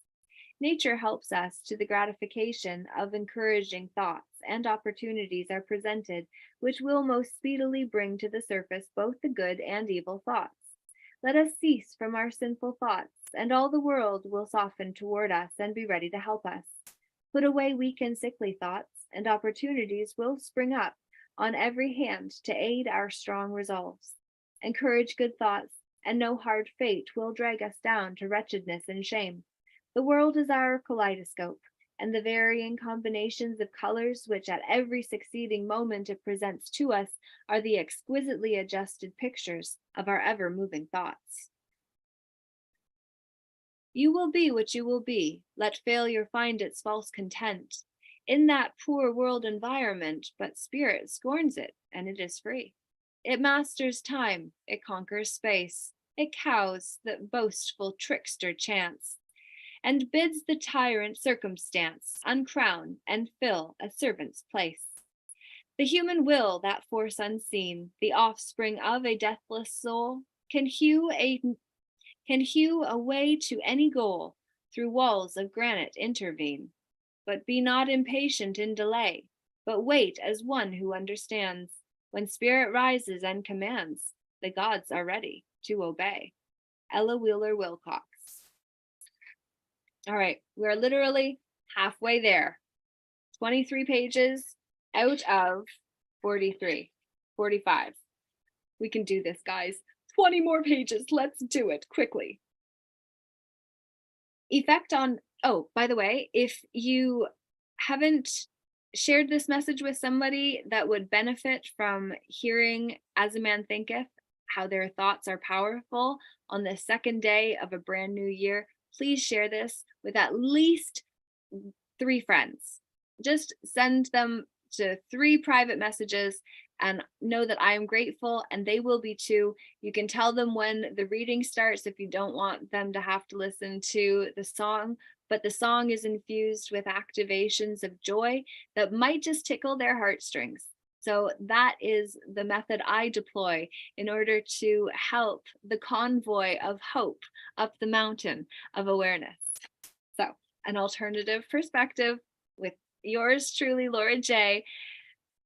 Nature helps us to the gratification of encouraging thoughts, and opportunities are presented which will most speedily bring to the surface both the good and evil thoughts. Let us cease from our sinful thoughts, and all the world will soften toward us and be ready to help us. Put away weak and sickly thoughts, and opportunities will spring up on every hand to aid our strong resolves. Encourage good thoughts, and no hard fate will drag us down to wretchedness and shame. The world is our kaleidoscope, and the varying combinations of colors which at every succeeding moment it presents to us are the exquisitely adjusted pictures of our ever-moving thoughts. You will be what you will be. Let failure find its false content in that poor world environment, but spirit scorns it, and it is free. It masters time, it conquers space, it cows the boastful trickster chance, and bids the tyrant circumstance uncrown and fill a servant's place. The human will, that force unseen, the offspring of a deathless soul, can hew a way to any goal, through walls of granite intervene. But be not impatient in delay, but wait as one who understands. When spirit rises and commands, the gods are ready to obey. Ella Wheeler Wilcox. All right, we're literally halfway there. 23 pages out of 45. We can do this, guys. 20 more pages. Let's do it quickly. Effect on, oh, by the way, if you haven't shared this message with somebody that would benefit from hearing As a Man Thinketh, how their thoughts are powerful on the second day of a brand new year, please share this with at least 3 friends. Just send them to 3 private messages and know that I am grateful and they will be too. You can tell them when the reading starts if you don't want them to have to listen to the song, but the song is infused with activations of joy that might just tickle their heartstrings. So that is the method I deploy in order to help the convoy of hope up the mountain of awareness. So, an alternative perspective with yours truly, Laura J.,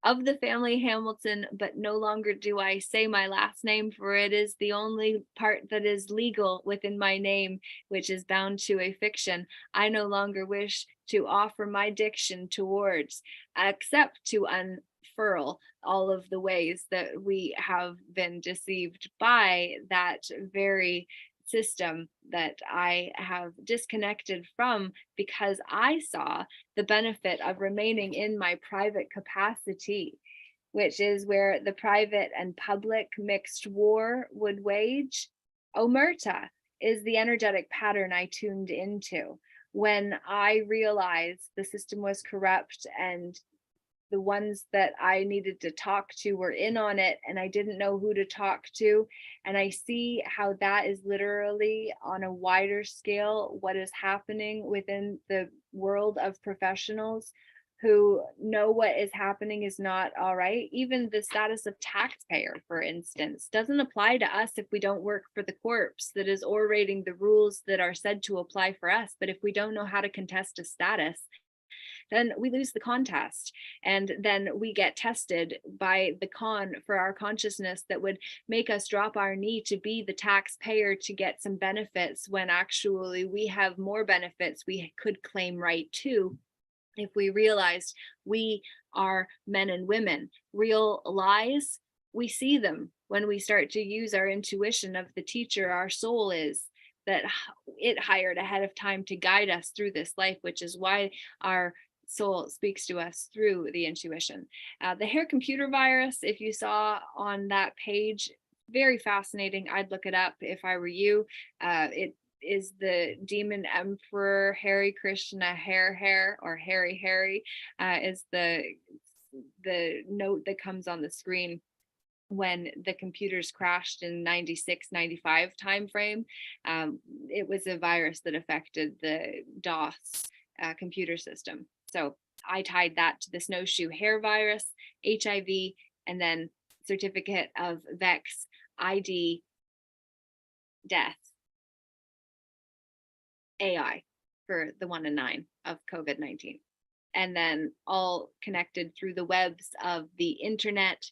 of the family Hamilton, but no longer do I say my last name, for it is the only part that is legal within my name, which is bound to a fiction. I no longer wish to offer my diction towards, except to unfurl all of the ways that we have been deceived by that very system that I have disconnected from because I saw the benefit of remaining in my private capacity, which is where the private and public mixed war would wage. Omerta is the energetic pattern I tuned into when I realized the system was corrupt and the ones that I needed to talk to were in on it and I didn't know who to talk to. And I see how that is literally on a wider scale what is happening within the world of professionals who know what is happening is not all right. Even the status of taxpayer, for instance, doesn't apply to us if we don't work for the corpse that is orating the rules that are said to apply for us. But if we don't know how to contest a status, then we lose the contest. And then we get tested by the con for our consciousness that would make us drop our knee to be the taxpayer to get some benefits when actually we have more benefits we could claim right to if we realized we are men and women. Real lies, we see them when we start to use our intuition of the teacher our soul is, that it hired ahead of time to guide us through this life, which is why our soul speaks to us through the intuition. The hair computer virus, if you saw on that page, very fascinating. I'd look it up if I were you. It is the demon emperor Harry Krishna Hair or Harry is the note that comes on the screen when the computers crashed in 96, 95 timeframe. It was a virus that affected the DOS computer system. So I tied that to the snowshoe hair virus, HIV, and then certificate of VEX, ID, death, AI for the 1 and 9 of COVID-19. And then all connected through the webs of the internet,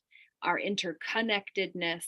our interconnectedness,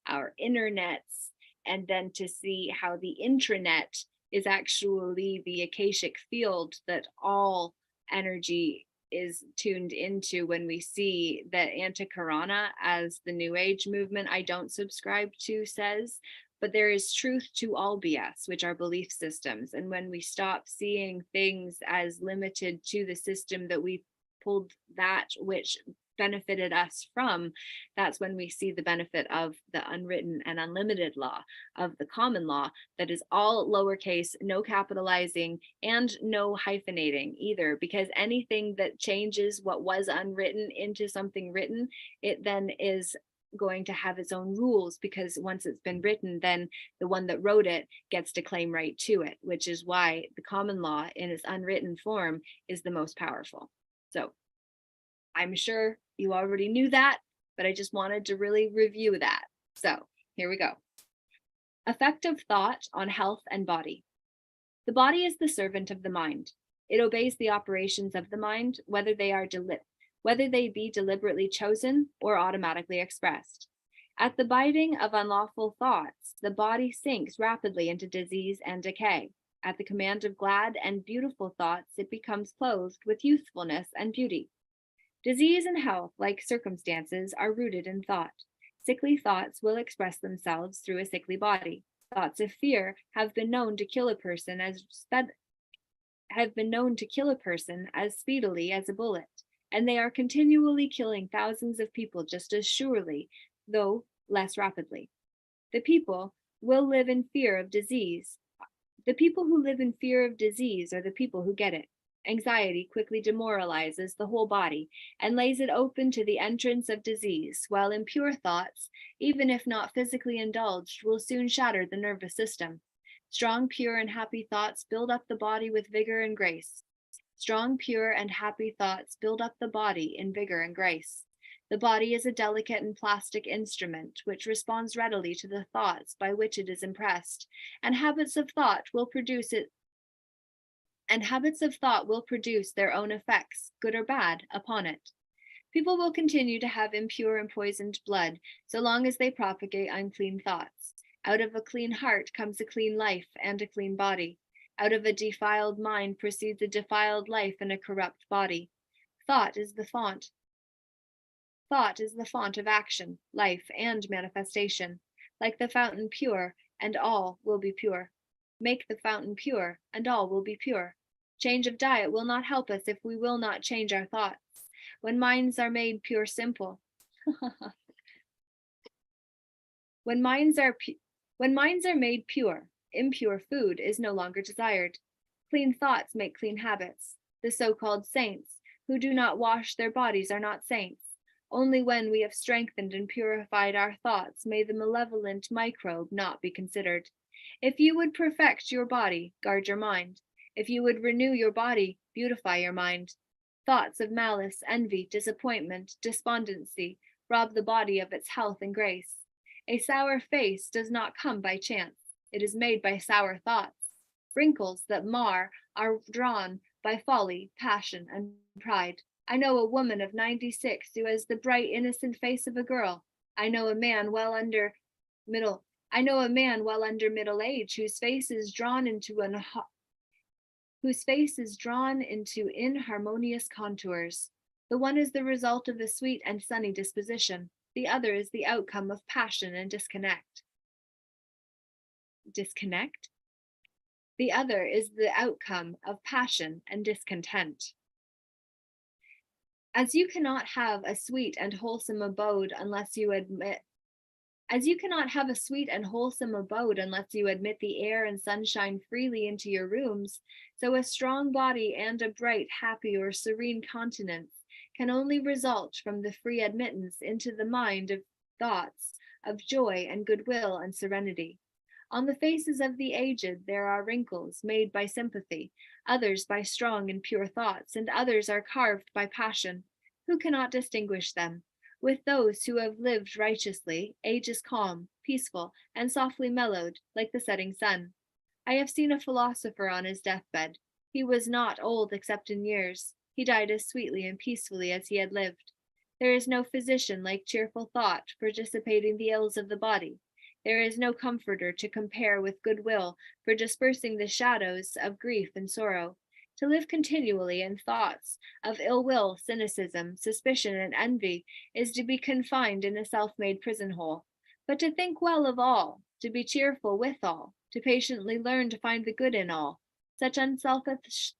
our internets, and then to see how the intranet is actually the akashic field that all energy is tuned into when we see that anti-corona, as the new age movement I don't subscribe to says, but there is truth to all BS, which are belief systems. And when we stop seeing things as limited to the system that we pulled that which benefited us from, that's when we see the benefit of the unwritten and unlimited law of the common law that is all lowercase, no capitalizing, and no hyphenating either, because anything that changes what was unwritten into something written, it then is going to have its own rules, because once it's been written, then the one that wrote it gets to claim right to it, which is why the common law in its unwritten form is the most powerful. So I'm sure you already knew that, but I just wanted to really review that. So here we go. Effective thought on health and body. The body is the servant of the mind. It obeys the operations of the mind, whether they be deliberately chosen or automatically expressed. At the biting of unlawful thoughts, the body sinks rapidly into disease and decay. At the command of glad and beautiful thoughts, it becomes clothed with youthfulness and beauty. Disease and health, like circumstances, are rooted in thought. Sickly thoughts will express themselves through a sickly body. Thoughts of fear have been known to kill a person as speedily as a bullet, and they are continually killing thousands of people just as surely, though less rapidly. The people will live in fear of disease. The people who live in fear of disease are the people who get it. Anxiety quickly demoralizes the whole body and lays it open to the entrance of disease, while impure thoughts, even if not physically indulged, will soon shatter the nervous system. Strong, pure, and happy thoughts build up the body with vigor and grace. Strong, pure, and happy thoughts build up the body in vigor and grace. The body is a delicate and plastic instrument which responds readily to the thoughts by which it is impressed, and habits of thought will produce their own effects, good or bad, upon it. People will continue to have impure and poisoned blood so long as they propagate unclean thoughts. Out of a clean heart comes a clean life and a clean body. Out of a defiled mind proceeds a defiled life and a corrupt body. Thought is the font of action, life, and manifestation. Like the fountain pure, and all will be pure. Make the fountain pure, and all will be pure. Change of diet will not help us if we will not change our thoughts. When minds are made pure simple. When minds are made pure, impure food is no longer desired. Clean thoughts make clean habits. The so-called saints who do not wash their bodies are not saints. Only when we have strengthened and purified our thoughts may the malevolent microbe not be considered. If you would perfect your body, guard your mind. If you would renew your body, beautify your mind. Thoughts of malice, envy, disappointment, despondency rob the body of its health and grace. A sour face does not come by chance. It is made by sour thoughts. Wrinkles that mar are drawn by folly, passion, and pride. I know a woman of 96 who has the bright, innocent face of a girl. I know a man well under middle age whose face is drawn into inharmonious contours. The one is the result of a sweet and sunny disposition. The other is the outcome of passion and disconnect. The other is the outcome of passion and discontent. As you cannot have a sweet and wholesome abode unless you admit the air and sunshine freely into your rooms, so a strong body and a bright, happy, or serene countenance can only result from the free admittance into the mind of thoughts of joy and goodwill and serenity. On the faces of the aged there are wrinkles made by sympathy, others by strong and pure thoughts, and others are carved by passion. Who cannot distinguish them? With those who have lived righteously, age is calm, peaceful, and softly mellowed, like the setting sun. I have seen a philosopher on his deathbed. He was not old except in years. He died as sweetly and peacefully as he had lived. There is no physician like cheerful thought for dissipating the ills of the body. There is no comforter to compare with goodwill for dispersing the shadows of grief and sorrow. To live continually in thoughts of ill will, cynicism, suspicion, and envy is to be confined in a self-made prison hole. But to think well of all, to be cheerful with all, to patiently learn to find the good in all, such unselfish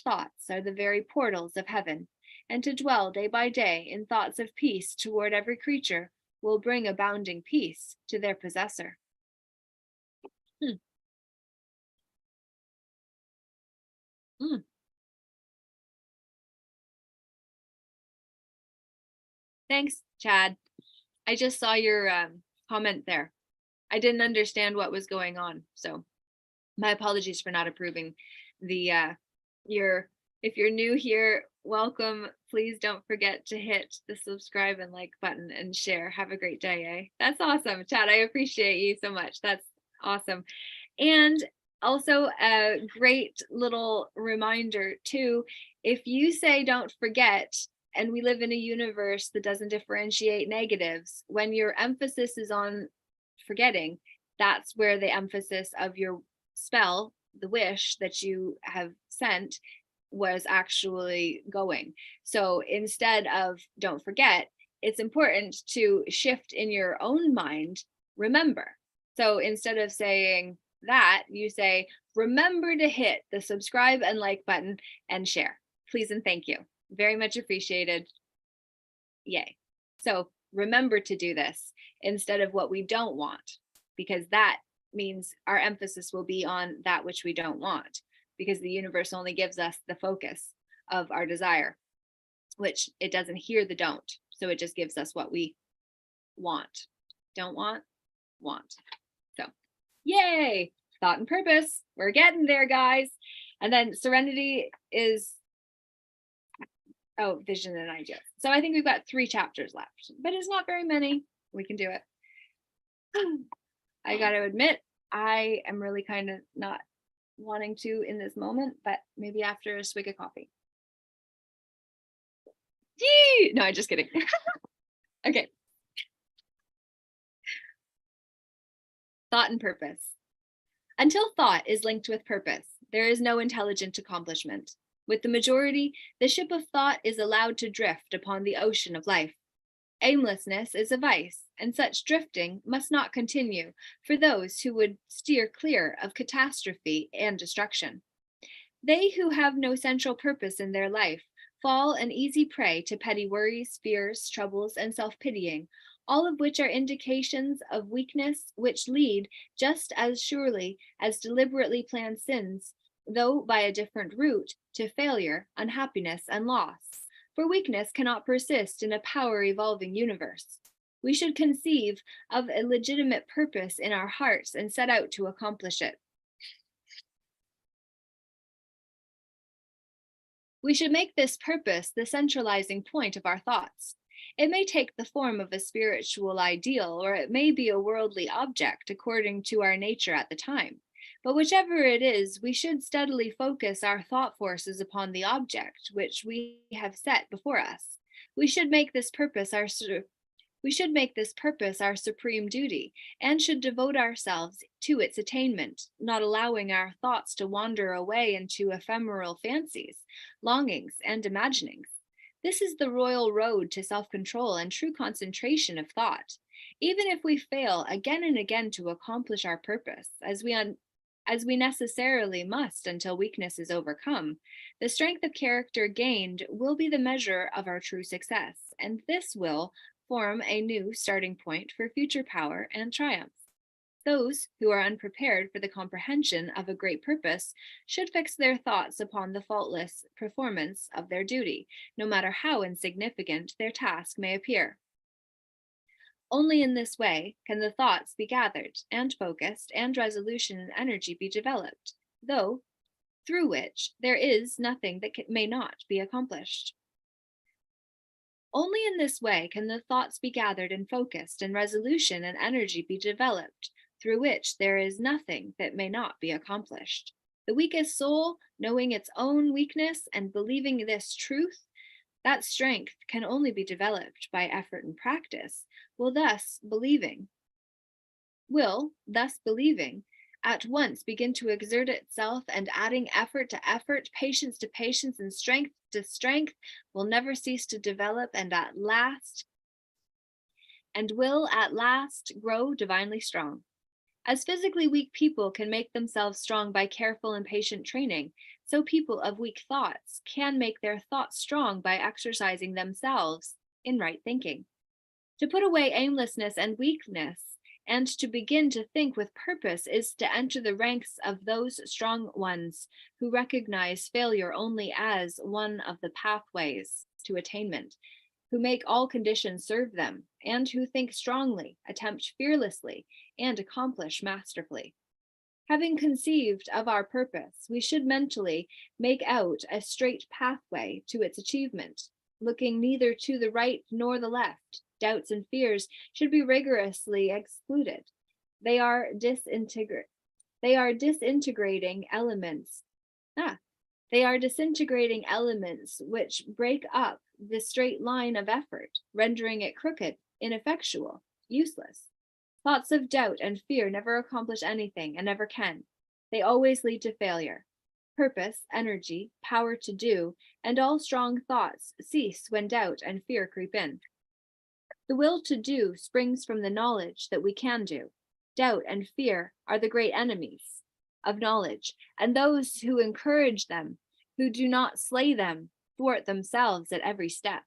thoughts are the very portals of heaven, and to dwell day by day in thoughts of peace toward every creature will bring abounding peace to their possessor. Thanks, Chad. I just saw your comment there. I didn't understand what was going on, so my apologies for not approving the if you're new here, welcome. Please don't forget to hit the subscribe and like button and share. Have a great day, eh? That's awesome, Chad. I appreciate you so much. That's awesome. And also a great little reminder too, if you say don't forget, and we live in a universe that doesn't differentiate negatives, when your emphasis is on forgetting, that's where the emphasis of your spell, the wish that you have sent, was actually going. So instead of don't forget, it's important to shift in your own mind, remember. So instead of saying that, you say, remember to hit the subscribe and like button and share. Please and thank you. Very much appreciated. Yay. So remember to do this instead of what we don't want, because that means our emphasis will be on that which we don't want, because the universe only gives us the focus of our desire, which it doesn't hear the don't. So it just gives us what we want. Don't want, want. So yay, thought and purpose. We're getting there, guys. And then serenity is, oh, vision and ideas. So I think we've got 3 chapters left, but it's not very many. We can do it. I got to admit, I am really kind of not wanting to in this moment, but maybe after a swig of coffee. Yee! No, I'm just kidding. Okay. Thought and purpose. Until thought is linked with purpose, there is no intelligent accomplishment. With the majority, the ship of thought is allowed to drift upon the ocean of life. Aimlessness is a vice, and such drifting must not continue for those who would steer clear of catastrophe and destruction. They who have no central purpose in their life fall an easy prey to petty worries, fears, troubles, and self-pitying, all of which are indications of weakness which lead, just as surely as deliberately planned sins, though by a different route, to failure, unhappiness, and loss. For weakness cannot persist in a power-evolving universe. We should conceive of a legitimate purpose in our hearts and set out to accomplish it. We should make this purpose the centralizing point of our thoughts. It may take the form of a spiritual ideal, or it may be a worldly object according to our nature at the time. But whichever it is, we should steadily focus our thought forces upon the object which we have set before us. We should make this purpose our supreme duty, and should devote ourselves to its attainment, not allowing our thoughts to wander away into ephemeral fancies, longings, and imaginings. This is the royal road to self-control and true concentration of thought. Even if we fail again and again to accomplish our purpose, as we necessarily must until weakness is overcome, the strength of character gained will be the measure of our true success, and this will form a new starting point for future power and triumph. Those who are unprepared for the comprehension of a great purpose should fix their thoughts upon the faultless performance of their duty, no matter how insignificant their task may appear. Only in this way can the thoughts be gathered and focused and resolution and energy be developed, through which there is nothing that may not be accomplished. Only in this way can the thoughts be gathered and focused and resolution and energy be developed, through which there is nothing that may not be accomplished. The weakest soul, knowing its own weakness and believing this truth, that strength can only be developed by effort and practice, will thus believing at once begin to exert itself, and adding effort to effort, patience to patience, and strength to strength, will never cease to develop and will at last grow divinely strong. As physically weak people can make themselves strong by careful and patient training, so people of weak thoughts can make their thoughts strong by exercising themselves in right thinking. To put away aimlessness and weakness, and to begin to think with purpose, is to enter the ranks of those strong ones who recognize failure only as one of the pathways to attainment, who make all conditions serve them, and who think strongly, attempt fearlessly, and accomplish masterfully. Having conceived of our purpose, we should mentally make out a straight pathway to its achievement, looking neither to the right nor the left. Doubts and fears should be rigorously excluded. They are disintegrating elements. They are disintegrating elements which break up the straight line of effort, rendering it crooked, ineffectual, useless. Thoughts of doubt and fear never accomplish anything and never can. They always lead to failure. Purpose, energy, power to do, and all strong thoughts cease when doubt and fear creep in. The will to do springs from the knowledge that we can do. Doubt and fear are the great enemies of knowledge, and those who encourage them, who do not slay them, thwart themselves at every step.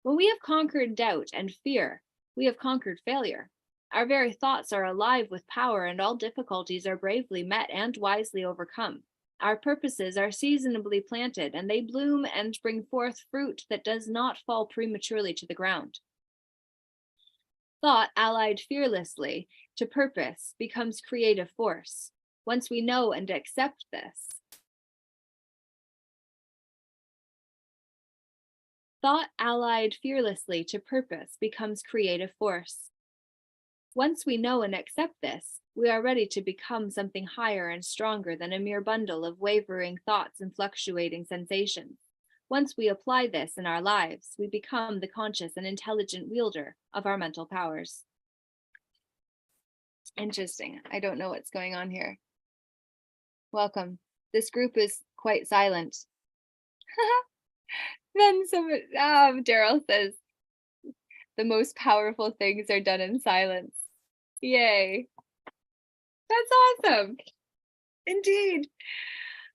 When we have conquered doubt and fear, we have conquered failure. Our very thoughts are alive with power, and all difficulties are bravely met and wisely overcome. Our purposes are seasonably planted, and they bloom and bring forth fruit that does not fall prematurely to the ground. Thought allied fearlessly to purpose becomes creative force. Once we know and accept this, thought allied fearlessly to purpose becomes creative force. Once we know and accept this, we are ready to become something higher and stronger than a mere bundle of wavering thoughts and fluctuating sensations. Once we apply this in our lives, we become the conscious and intelligent wielder of our mental powers. Interesting. I don't know what's going on here. Welcome. This group is quite silent. Then Daryl says, the most powerful things are done in silence. Yay. That's awesome. Indeed.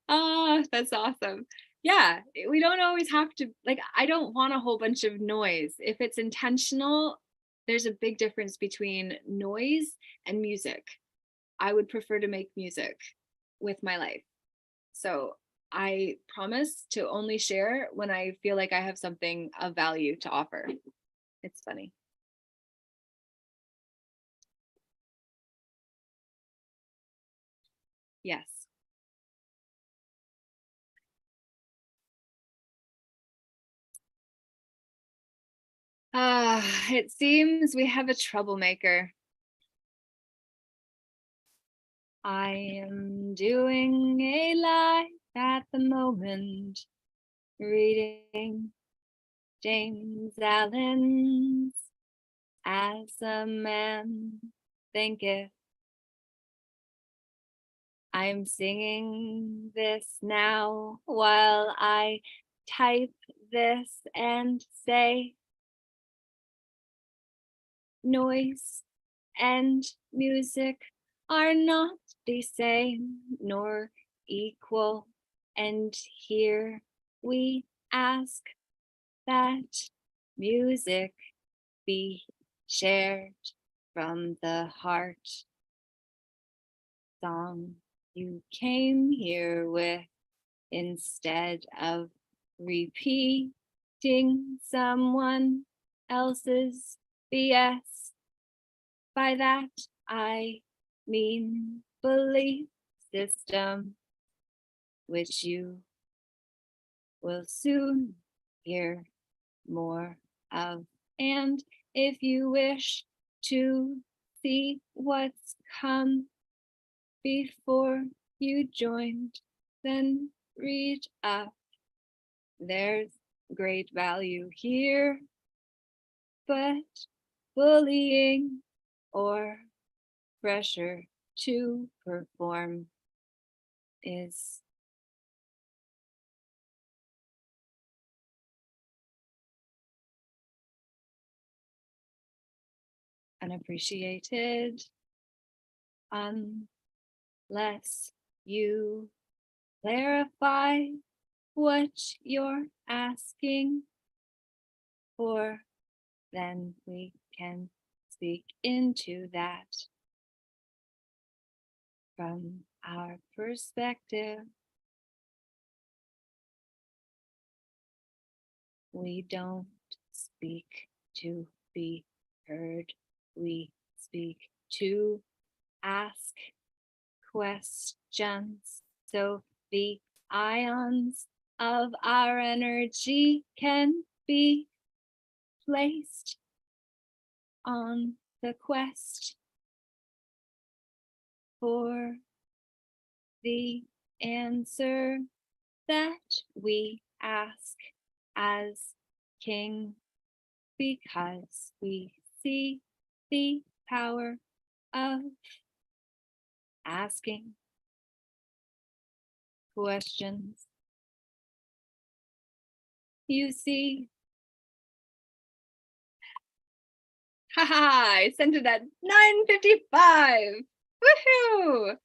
That's awesome. Yeah, we don't always have to, like, I don't want a whole bunch of noise. If it's intentional, there's a big difference between noise and music. I would prefer to make music with my life. So I promise to only share when I feel like I have something of value to offer. It's funny. Yes. It seems we have a troublemaker. I am doing a life at the moment, reading James Allen's As a Man Thinketh. I'm singing this now while I type this and say, noise and music are not the same nor equal, and here we ask that music be shared from the heart. Song you came here with instead of repeating someone else's BS. By that I mean belief system, which you will soon hear more of. And if you wish to see what's come before you joined, then read up. There's great value here, but bullying or pressure to perform is unappreciated unless you clarify what you're asking for. Then we can speak into that. From our perspective, we don't speak to be heard. We speak to ask questions so the ions of our energy can be placed on the quest for the answer that we ask as king, because we see the power of asking questions. You see, Ha ha! I sent it at 9:55. Woohoo!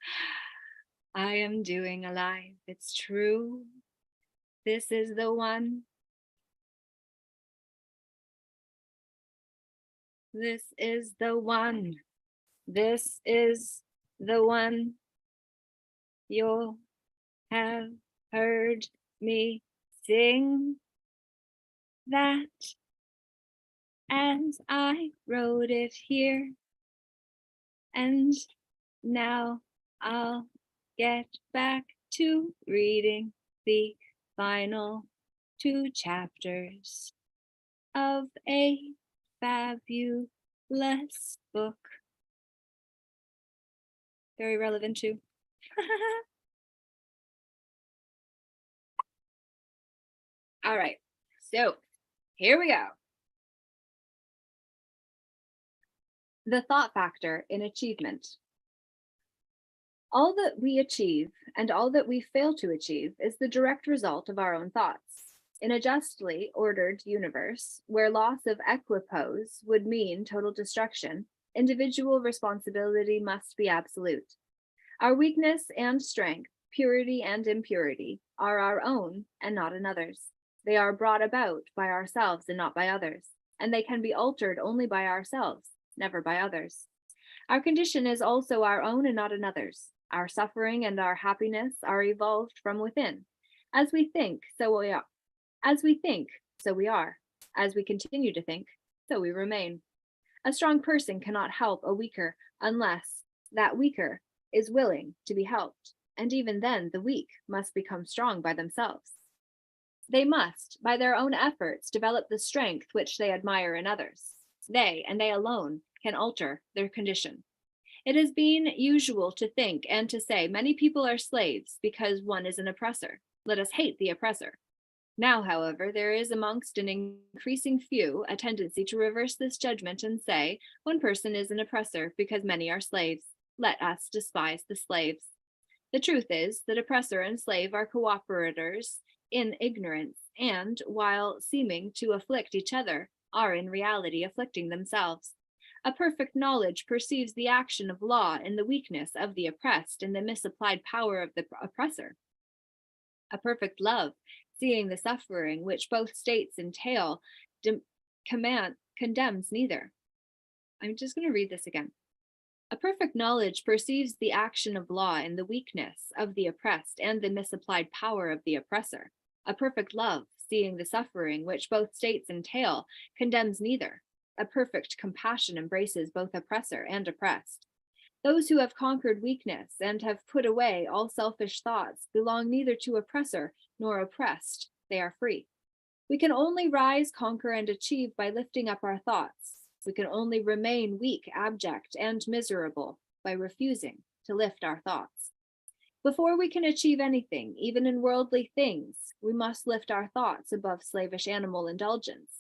I am doing alive. It's true. This is the one. This is the one. This is the one. You'll have heard me sing that as I wrote it here. And now I'll get back to reading the final 2 chapters of a fabulous book. Very relevant too. All right, so here we go. The thought factor in achievement. All that we achieve and all that we fail to achieve is the direct result of our own thoughts. In a justly ordered universe, where loss of equipoise would mean total destruction, individual responsibility must be absolute. Our weakness and strength, purity and impurity, are our own and not another's. They are brought about by ourselves and not by others, and they can be altered only by ourselves, never by others. Our condition is also our own and not another's. Our suffering and our happiness are evolved from within. As we think, so we are. As we think, so we are. As we continue to think, so we remain. A strong person cannot help a weaker unless that weaker is willing to be helped, and even then the weak must become strong by themselves. They must, by their own efforts, develop the strength which they admire in others. They, and they alone, can alter their condition. It has been usual to think and to say many people are slaves because one is an oppressor. Let us hate the oppressor. Now, however, there is amongst an increasing few a tendency to reverse this judgment and say one person is an oppressor because many are slaves. Let us despise the slaves. The truth is that oppressor and slave are cooperators in ignorance, and, while seeming to afflict each other, are in reality afflicting themselves. A perfect knowledge perceives the action of law in the weakness of the oppressed and the misapplied power of the oppressor. A perfect love, seeing the suffering which both states entail, condemns neither. I'm just going to read this again. A perfect knowledge perceives the action of law in the weakness of the oppressed and the misapplied power of the oppressor. A perfect love, seeing the suffering which both states entail, condemns neither. A perfect compassion embraces both oppressor and oppressed. Those who have conquered weakness and have put away all selfish thoughts belong neither to oppressor nor oppressed. They are free. We can only rise, conquer, and achieve by lifting up our thoughts. We can only remain weak, abject, and miserable by refusing to lift our thoughts. Before we can achieve anything, even in worldly things, we must lift our thoughts above slavish animal indulgence.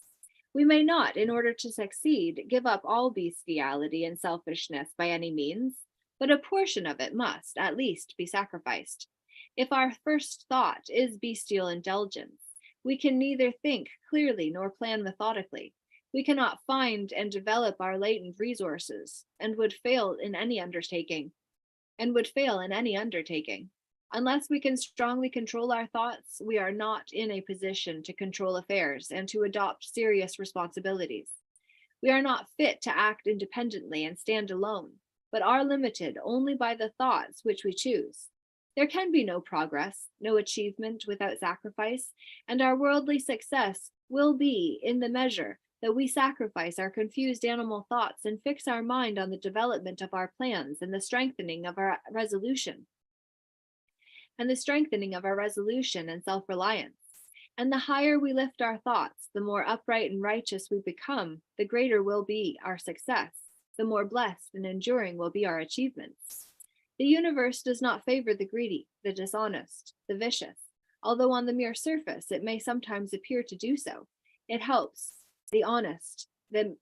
We may not, in order to succeed, give up all bestiality and selfishness by any means, but a portion of it must, at least, be sacrificed. If our first thought is bestial indulgence, we can neither think clearly nor plan methodically. We cannot find and develop our latent resources, and would fail in any undertaking. Unless we can strongly control our thoughts, we are not in a position to control affairs and to adopt serious responsibilities. We are not fit to act independently and stand alone, but are limited only by the thoughts which we choose. There can be no progress, no achievement without sacrifice, and our worldly success will be in the measure that we sacrifice our confused animal thoughts and fix our mind on the development of our plans and the strengthening of our resolution. And self-reliance. And the higher we lift our thoughts, the more upright and righteous we become, the greater will be our success, the more blessed and enduring will be our achievements. The universe does not favor the greedy, the dishonest, the vicious, although on the mere surface it may sometimes appear to do so. It helps the honest, the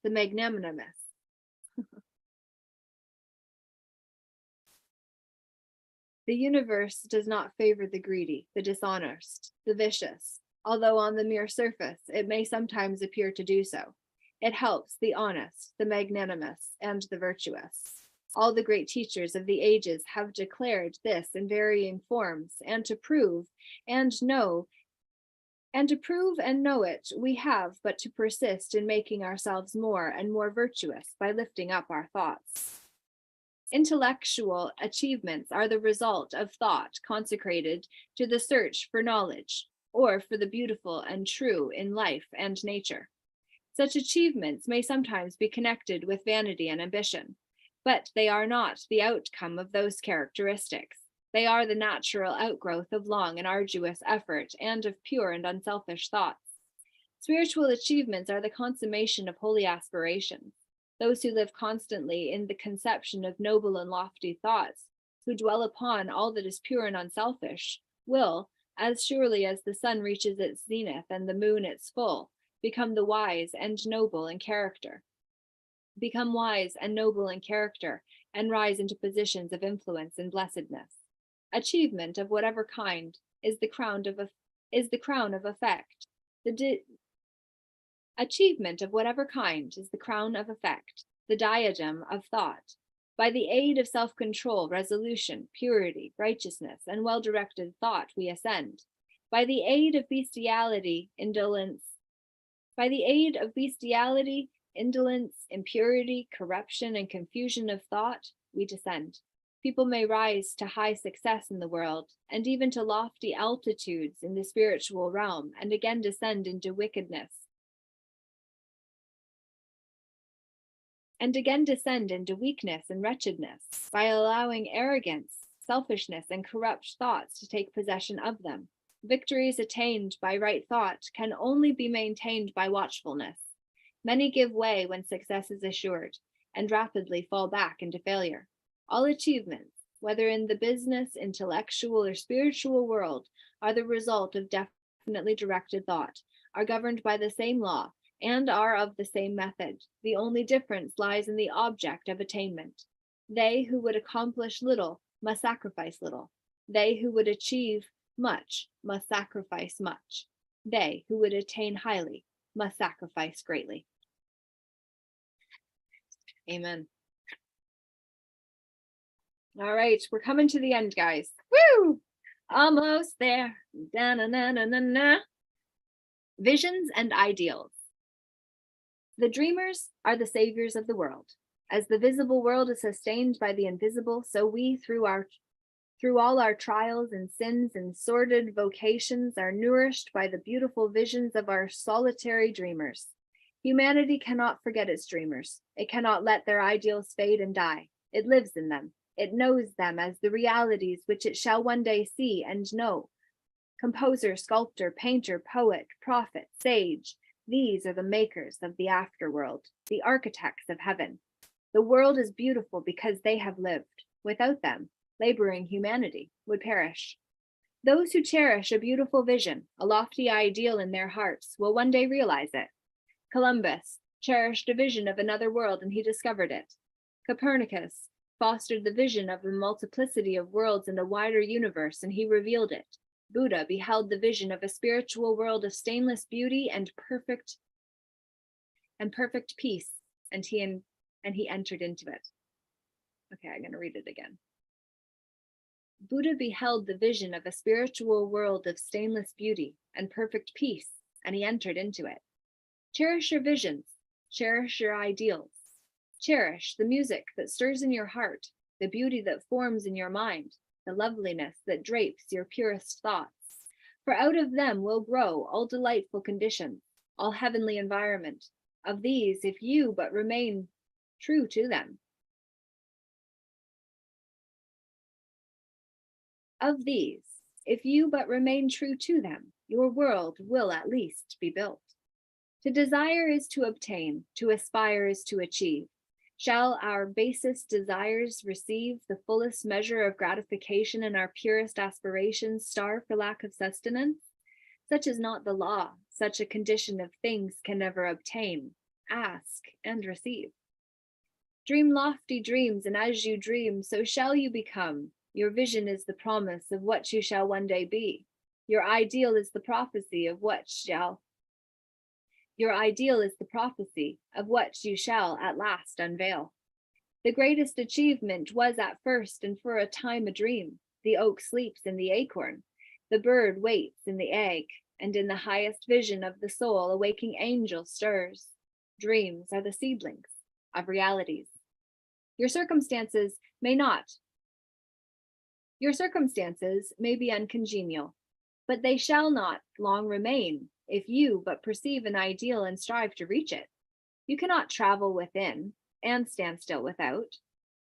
magnanimous. The universe does not favor the greedy, the dishonest, the vicious, although on the mere surface it may sometimes appear to do so. It helps the honest, the magnanimous, and the virtuous. All the great teachers of the ages have declared this in varying forms, and to prove and know it, we have but to persist in making ourselves more and more virtuous by lifting up our thoughts. Intellectual achievements are the result of thought consecrated to the search for knowledge, or for the beautiful and true in life and nature. Such achievements may sometimes be connected with vanity and ambition, but they are not the outcome of those characteristics. They are the natural outgrowth of long and arduous effort and of pure and unselfish thoughts. Spiritual achievements are the consummation of holy aspirations. Those who live constantly in the conception of noble and lofty thoughts, who dwell upon all that is pure and unselfish, will, as surely as the sun reaches its zenith and the moon its full, become wise and noble in character, and rise into positions of influence and blessedness. Achievement of whatever kind is the crown of effect. Achievement of whatever kind is the crown of effect, the diadem of thought. By the aid of self-control, resolution, purity, righteousness, and well-directed thought, we ascend. By the aid of bestiality, indolence, impurity, corruption, and confusion of thought, we descend. People may rise to high success in the world, and even to lofty altitudes in the spiritual realm, and again descend into wickedness, weakness and wretchedness, by allowing arrogance, selfishness, and corrupt thoughts to take possession of them. Victories attained by right thought can only be maintained by watchfulness. Many give way when success is assured, and rapidly fall back into failure. All achievements, whether in the business, intellectual, or spiritual world, are the result of definitely directed thought, are governed by the same law, and are of the same method. The only difference lies in the object of attainment. They who would accomplish little must sacrifice little. They who would achieve much must sacrifice much. They who would attain highly must sacrifice greatly. Amen. All right, we're coming to the end, guys. Woo! Almost there. Da-na-na-na-na-na. Visions and ideals. The dreamers are the saviors of the world. As the visible world is sustained by the invisible, so we, through all our trials and sins and sordid vocations, are nourished by the beautiful visions of our solitary dreamers. Humanity cannot forget its dreamers. It cannot let their ideals fade and die. It lives in them. It knows them as the realities which it shall one day see and know. Composer, sculptor, painter, poet, prophet, sage, these are the makers of the afterworld, the architects of heaven. The world is beautiful because they have lived. Without them, laboring humanity would perish. Those who cherish a beautiful vision, a lofty ideal in their hearts, will one day realize it. Columbus cherished a vision of another world and he discovered it. Copernicus fostered the vision of the multiplicity of worlds and a wider universe, and he revealed it. Buddha beheld the vision of a spiritual world of stainless beauty and perfect peace, and he entered into it. Okay, I'm going to read it again. Buddha beheld the vision of a spiritual world of stainless beauty and perfect peace, and he entered into it. Cherish your visions, cherish your ideals. Cherish the music that stirs in your heart, the beauty that forms in your mind, the loveliness that drapes your purest thoughts. For out of them will grow all delightful conditions, all heavenly environment. Of these, if you but remain true to them. Your world will at least be built. To desire is to obtain, to aspire is to achieve. Shall our basest desires receive the fullest measure of gratification and our purest aspirations starve for lack of sustenance? Such is not the law. Such a condition of things can never obtain. Ask and receive. Dream lofty dreams, and as you dream, so shall you become. Your vision is the promise of what you shall one day be. Your ideal is the prophecy of what shall Your ideal is the prophecy of what you shall at last unveil. The greatest achievement was at first and for a time a dream. The oak sleeps in the acorn, the bird waits in the egg, and in the highest vision of the soul a waking angel stirs. Dreams are the seedlings of realities. Your circumstances may be uncongenial, but they shall not long remain if you but perceive an ideal and strive to reach it. You cannot travel within and stand still without.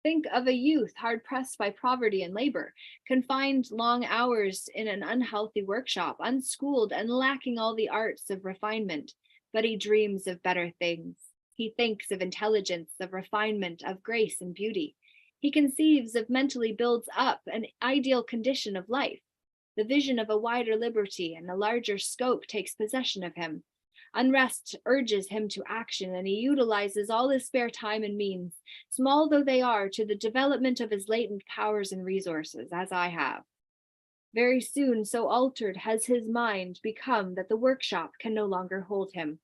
Think of a youth hard pressed by poverty and labor, confined long hours in an unhealthy workshop, unschooled and lacking all the arts of refinement, but he dreams of better things. He thinks of intelligence, of refinement, of grace and beauty. He conceives of mentally builds up an ideal condition of life. The vision of a wider liberty and a larger scope takes possession of him. Unrest urges him to action, and he utilizes all his spare time and means, small though they are, to the development of his latent powers and resources, as I have. Very soon, so altered has his mind become that the workshop can no longer hold him.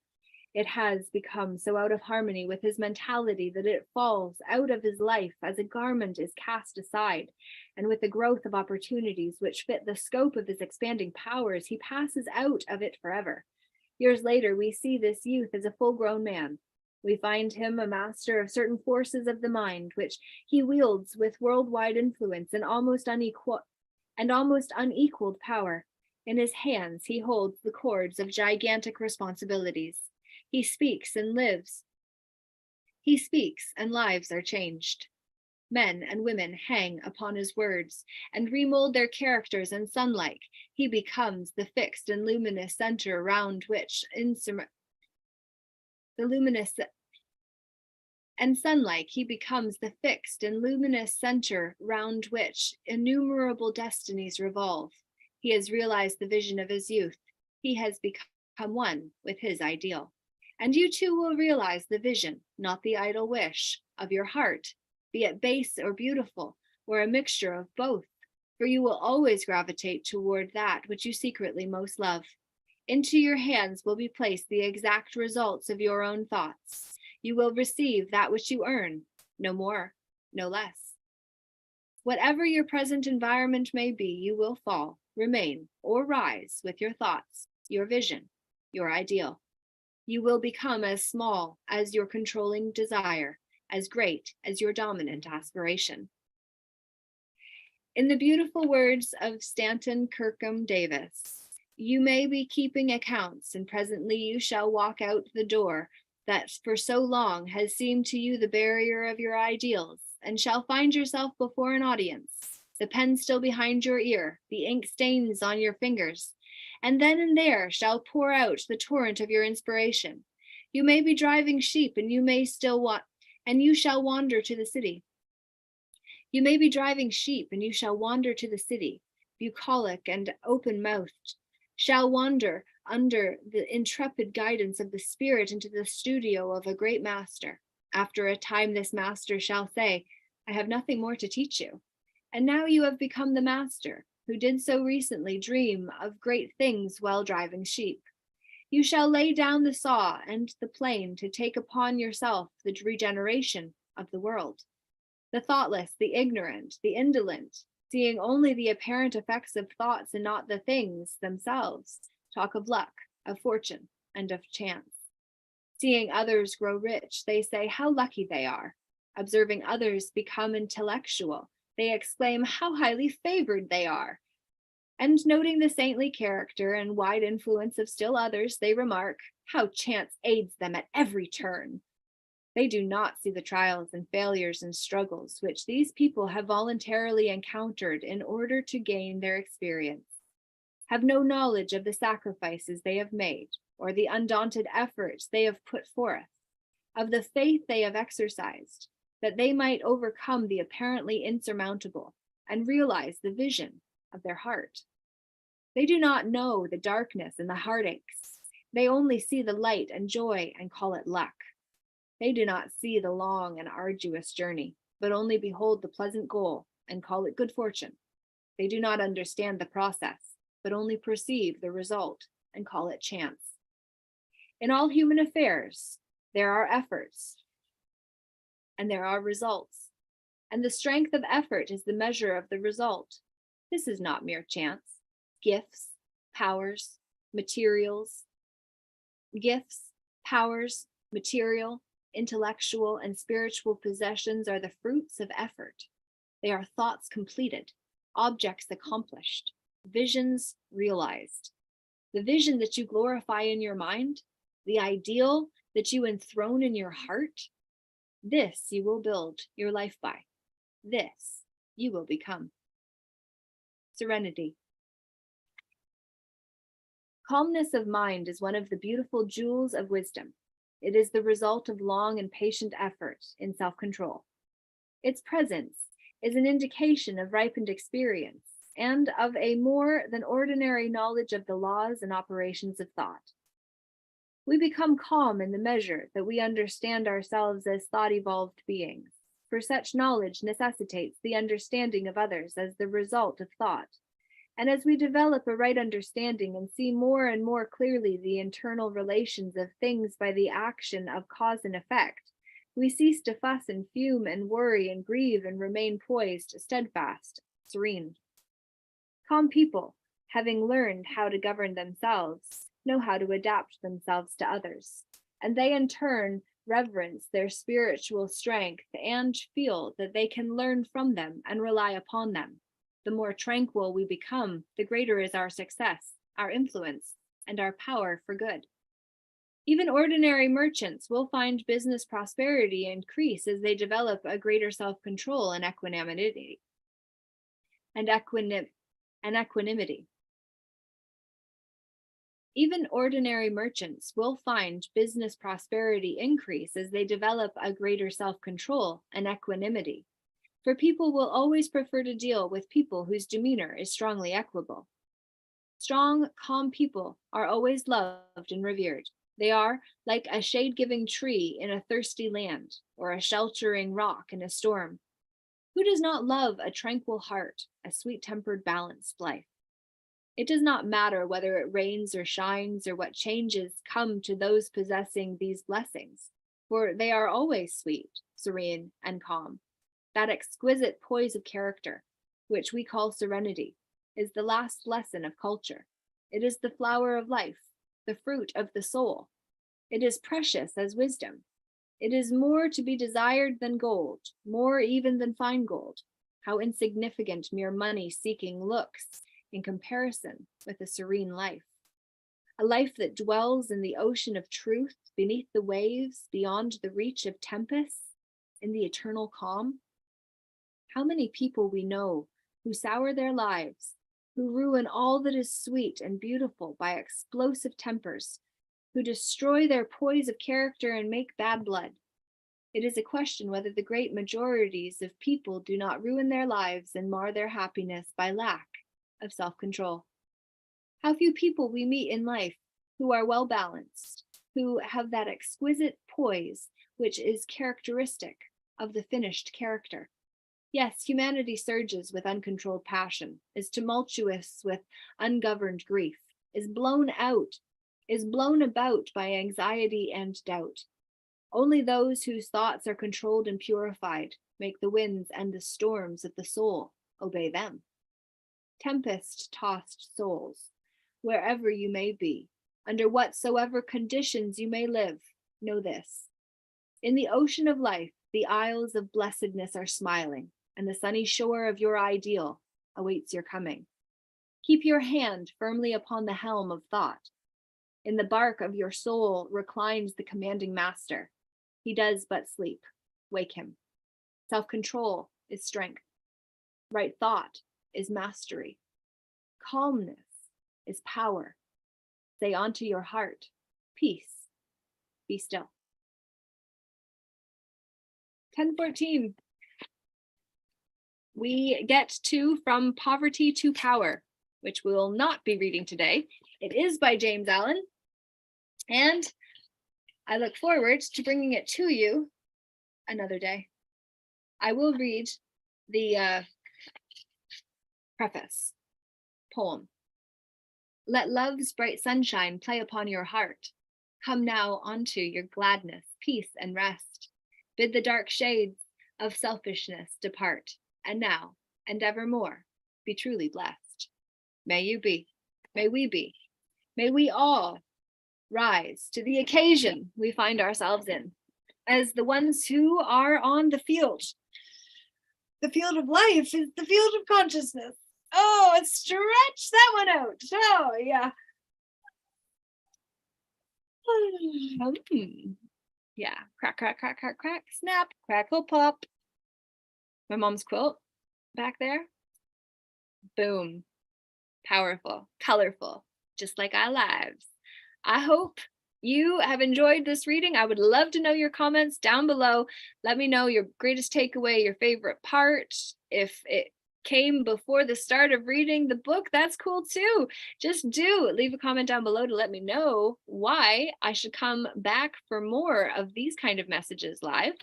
It has become so out of harmony with his mentality that it falls out of his life as a garment is cast aside, and with the growth of opportunities which fit the scope of his expanding powers, he passes out of it forever. Years later, we see this youth as a full-grown man. We find him a master of certain forces of the mind, which he wields with worldwide influence and almost unequaled power. In his hands, he holds the cords of gigantic responsibilities. He speaks and lives. He speaks and lives are changed. Men and women hang upon his words and remold their characters, and sunlike, he becomes the fixed and luminous center round which innumerable destinies revolve. He has realized the vision of his youth. He has become one with his ideal. And you too will realize the vision, not the idle wish, of your heart, be it base or beautiful, or a mixture of both, for you will always gravitate toward that which you secretly most love. Into your hands will be placed the exact results of your own thoughts. You will receive that which you earn, no more, no less. Whatever your present environment may be, you will fall, remain, or rise with your thoughts, your vision, your ideal. You will become as small as your controlling desire, as great as your dominant aspiration. In the beautiful words of Stanton Kirkham Davis, you may be keeping accounts, and presently you shall walk out the door that for so long has seemed to you the barrier of your ideals, and shall find yourself before an audience, the pen still behind your ear, the ink stains on your fingers, and then and there shall pour out the torrent of your inspiration. You may be driving sheep, and you shall wander to the city. You may be driving sheep, and you shall wander to the city, bucolic and open-mouthed, shall wander under the intrepid guidance of the Spirit into the studio of a great master. After a time, this master shall say, I have nothing more to teach you. And now you have become the master, who did so recently dream of great things while driving sheep. You shall lay down the saw and the plane to take upon yourself the regeneration of the world. The thoughtless, the ignorant, the indolent, seeing only the apparent effects of thoughts and not the things themselves, talk of luck, of fortune, and of chance. Seeing others grow rich, they say how lucky they are. Observing others become intellectual, they exclaim how highly favored they are. And noting the saintly character and wide influence of still others, they remark how chance aids them at every turn. They do not see the trials and failures and struggles which these people have voluntarily encountered in order to gain their experience, have no knowledge of the sacrifices they have made or the undaunted efforts they have put forth, of the faith they have exercised, that they might overcome the apparently insurmountable and realize the vision of their heart. They do not know the darkness and the heartaches. They only see the light and joy and call it luck. They do not see the long and arduous journey, but only behold the pleasant goal and call it good fortune. They do not understand the process, but only perceive the result and call it chance. In all human affairs, there are efforts and there are results, and the strength of effort is the measure of the result. This is not mere chance. Gifts, powers, materials, material, intellectual, and spiritual possessions are the fruits of effort. They are thoughts completed, objects accomplished, visions realized. The vision that you glorify in your mind, the ideal that you enthrone in your heart, this you will build your life by. This you will become. Serenity. Calmness of mind is one of the beautiful jewels of wisdom. It is the result of long and patient effort in self-control. Its presence is an indication of ripened experience and of a more than ordinary knowledge of the laws and operations of thought. We become calm in the measure that we understand ourselves as thought-evolved beings, for such knowledge necessitates the understanding of others as the result of thought. And as we develop a right understanding and see more and more clearly the internal relations of things by the action of cause and effect, we cease to fuss and fume and worry and grieve and remain poised, steadfast, serene. Calm people, having learned how to govern themselves, know how to adapt themselves to others, and they in turn reverence their spiritual strength and feel that they can learn from them and rely upon them. The more tranquil we become, the greater is our success, our influence, and our power for good. Even ordinary merchants will find business prosperity increase as they develop a greater self-control and equanimity. Even ordinary merchants will find business prosperity increase as they develop a greater self-control and equanimity. For people will always prefer to deal with people whose demeanor is strongly equable. Strong, calm people are always loved and revered. They are like a shade-giving tree in a thirsty land, or a sheltering rock in a storm. Who does not love a tranquil heart, a sweet-tempered, balanced life? It does not matter whether it rains or shines or what changes come to those possessing these blessings, for they are always sweet, serene, and calm. That exquisite poise of character, which we call serenity, is the last lesson of culture. It is the flower of life, the fruit of the soul. It is precious as wisdom. It is more to be desired than gold, more even than fine gold. How insignificant mere money-seeking looks in comparison with a serene life. A life that dwells in the ocean of truth, beneath the waves, beyond the reach of tempests, in the eternal calm. How many people we know who sour their lives, who ruin all that is sweet and beautiful by explosive tempers, who destroy their poise of character and make bad blood. It is a question whether the great majorities of people do not ruin their lives and mar their happiness by lack of self-control. How few people we meet in life who are well balanced, who have that exquisite poise which is characteristic of the finished character. Yes, humanity surges with uncontrolled passion, is tumultuous with ungoverned grief, is blown about by anxiety and doubt. Only those whose thoughts are controlled and purified make the winds and the storms of the soul obey them. Tempest-tossed souls, wherever you may be, under whatsoever conditions you may live, know this. In the ocean of life, the isles of blessedness are smiling, and the sunny shore of your ideal awaits your coming. Keep your hand firmly upon the helm of thought. In the bark of your soul reclines the commanding master. He does but sleep. Wake him. Self-control is strength. Right thought is mastery. Calmness is power. Say unto your heart, peace, be still. 10:14. We get to From Poverty to Power, which we will not be reading today. It is by James Allen, and I look forward to bringing it to you another day. I will read the preface poem. Let love's bright sunshine play upon your heart. Come now onto your gladness, peace, and rest. Bid the dark shades of selfishness depart, and now and evermore be truly blessed. May you be, may we be, may we all rise to the occasion we find ourselves in as the ones who are on the field. The field of life is the field of consciousness. Oh, stretch that one out. Oh, yeah. Yeah, crack, crack, crack, crack, crack, snap, crackle, pop. My mom's quilt back there. Boom. Powerful, colorful, just like our lives. I hope you have enjoyed this reading. I would love to know your comments down below. Let me know your greatest takeaway, your favorite part. If it came before the start of reading the book, that's cool too. Just leave a comment down below to let me know why I should come back for more of these kind of messages live.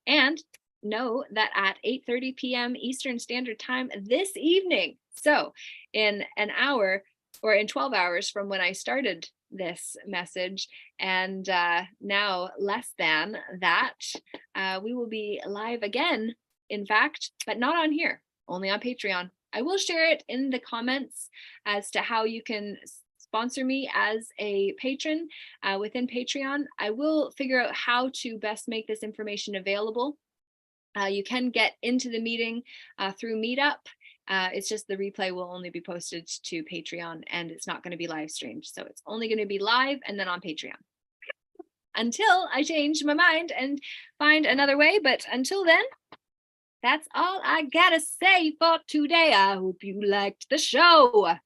And know that at 8:30 p.m. Eastern Standard Time this evening, so in an hour or in 12 hours from when I started this message, and now less than that, we will be live again, in fact, but not on here, only on Patreon. I will share it in the comments as to how you can sponsor me as a patron within Patreon. I will figure out how to best make this information available. You can get into the meeting through Meetup. It's just the replay will only be posted to Patreon, and it's not going to be live streamed. So it's only going to be live and then on Patreon until I change my mind and find another way. But until then, that's all I gotta say for today. I hope you liked the show.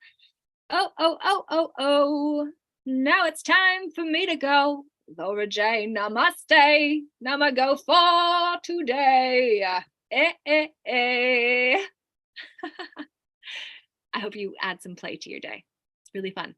Oh. Now it's time for me to go. Laura J, namaste. Nama go for today. I hope you add some play to your day. It's really fun.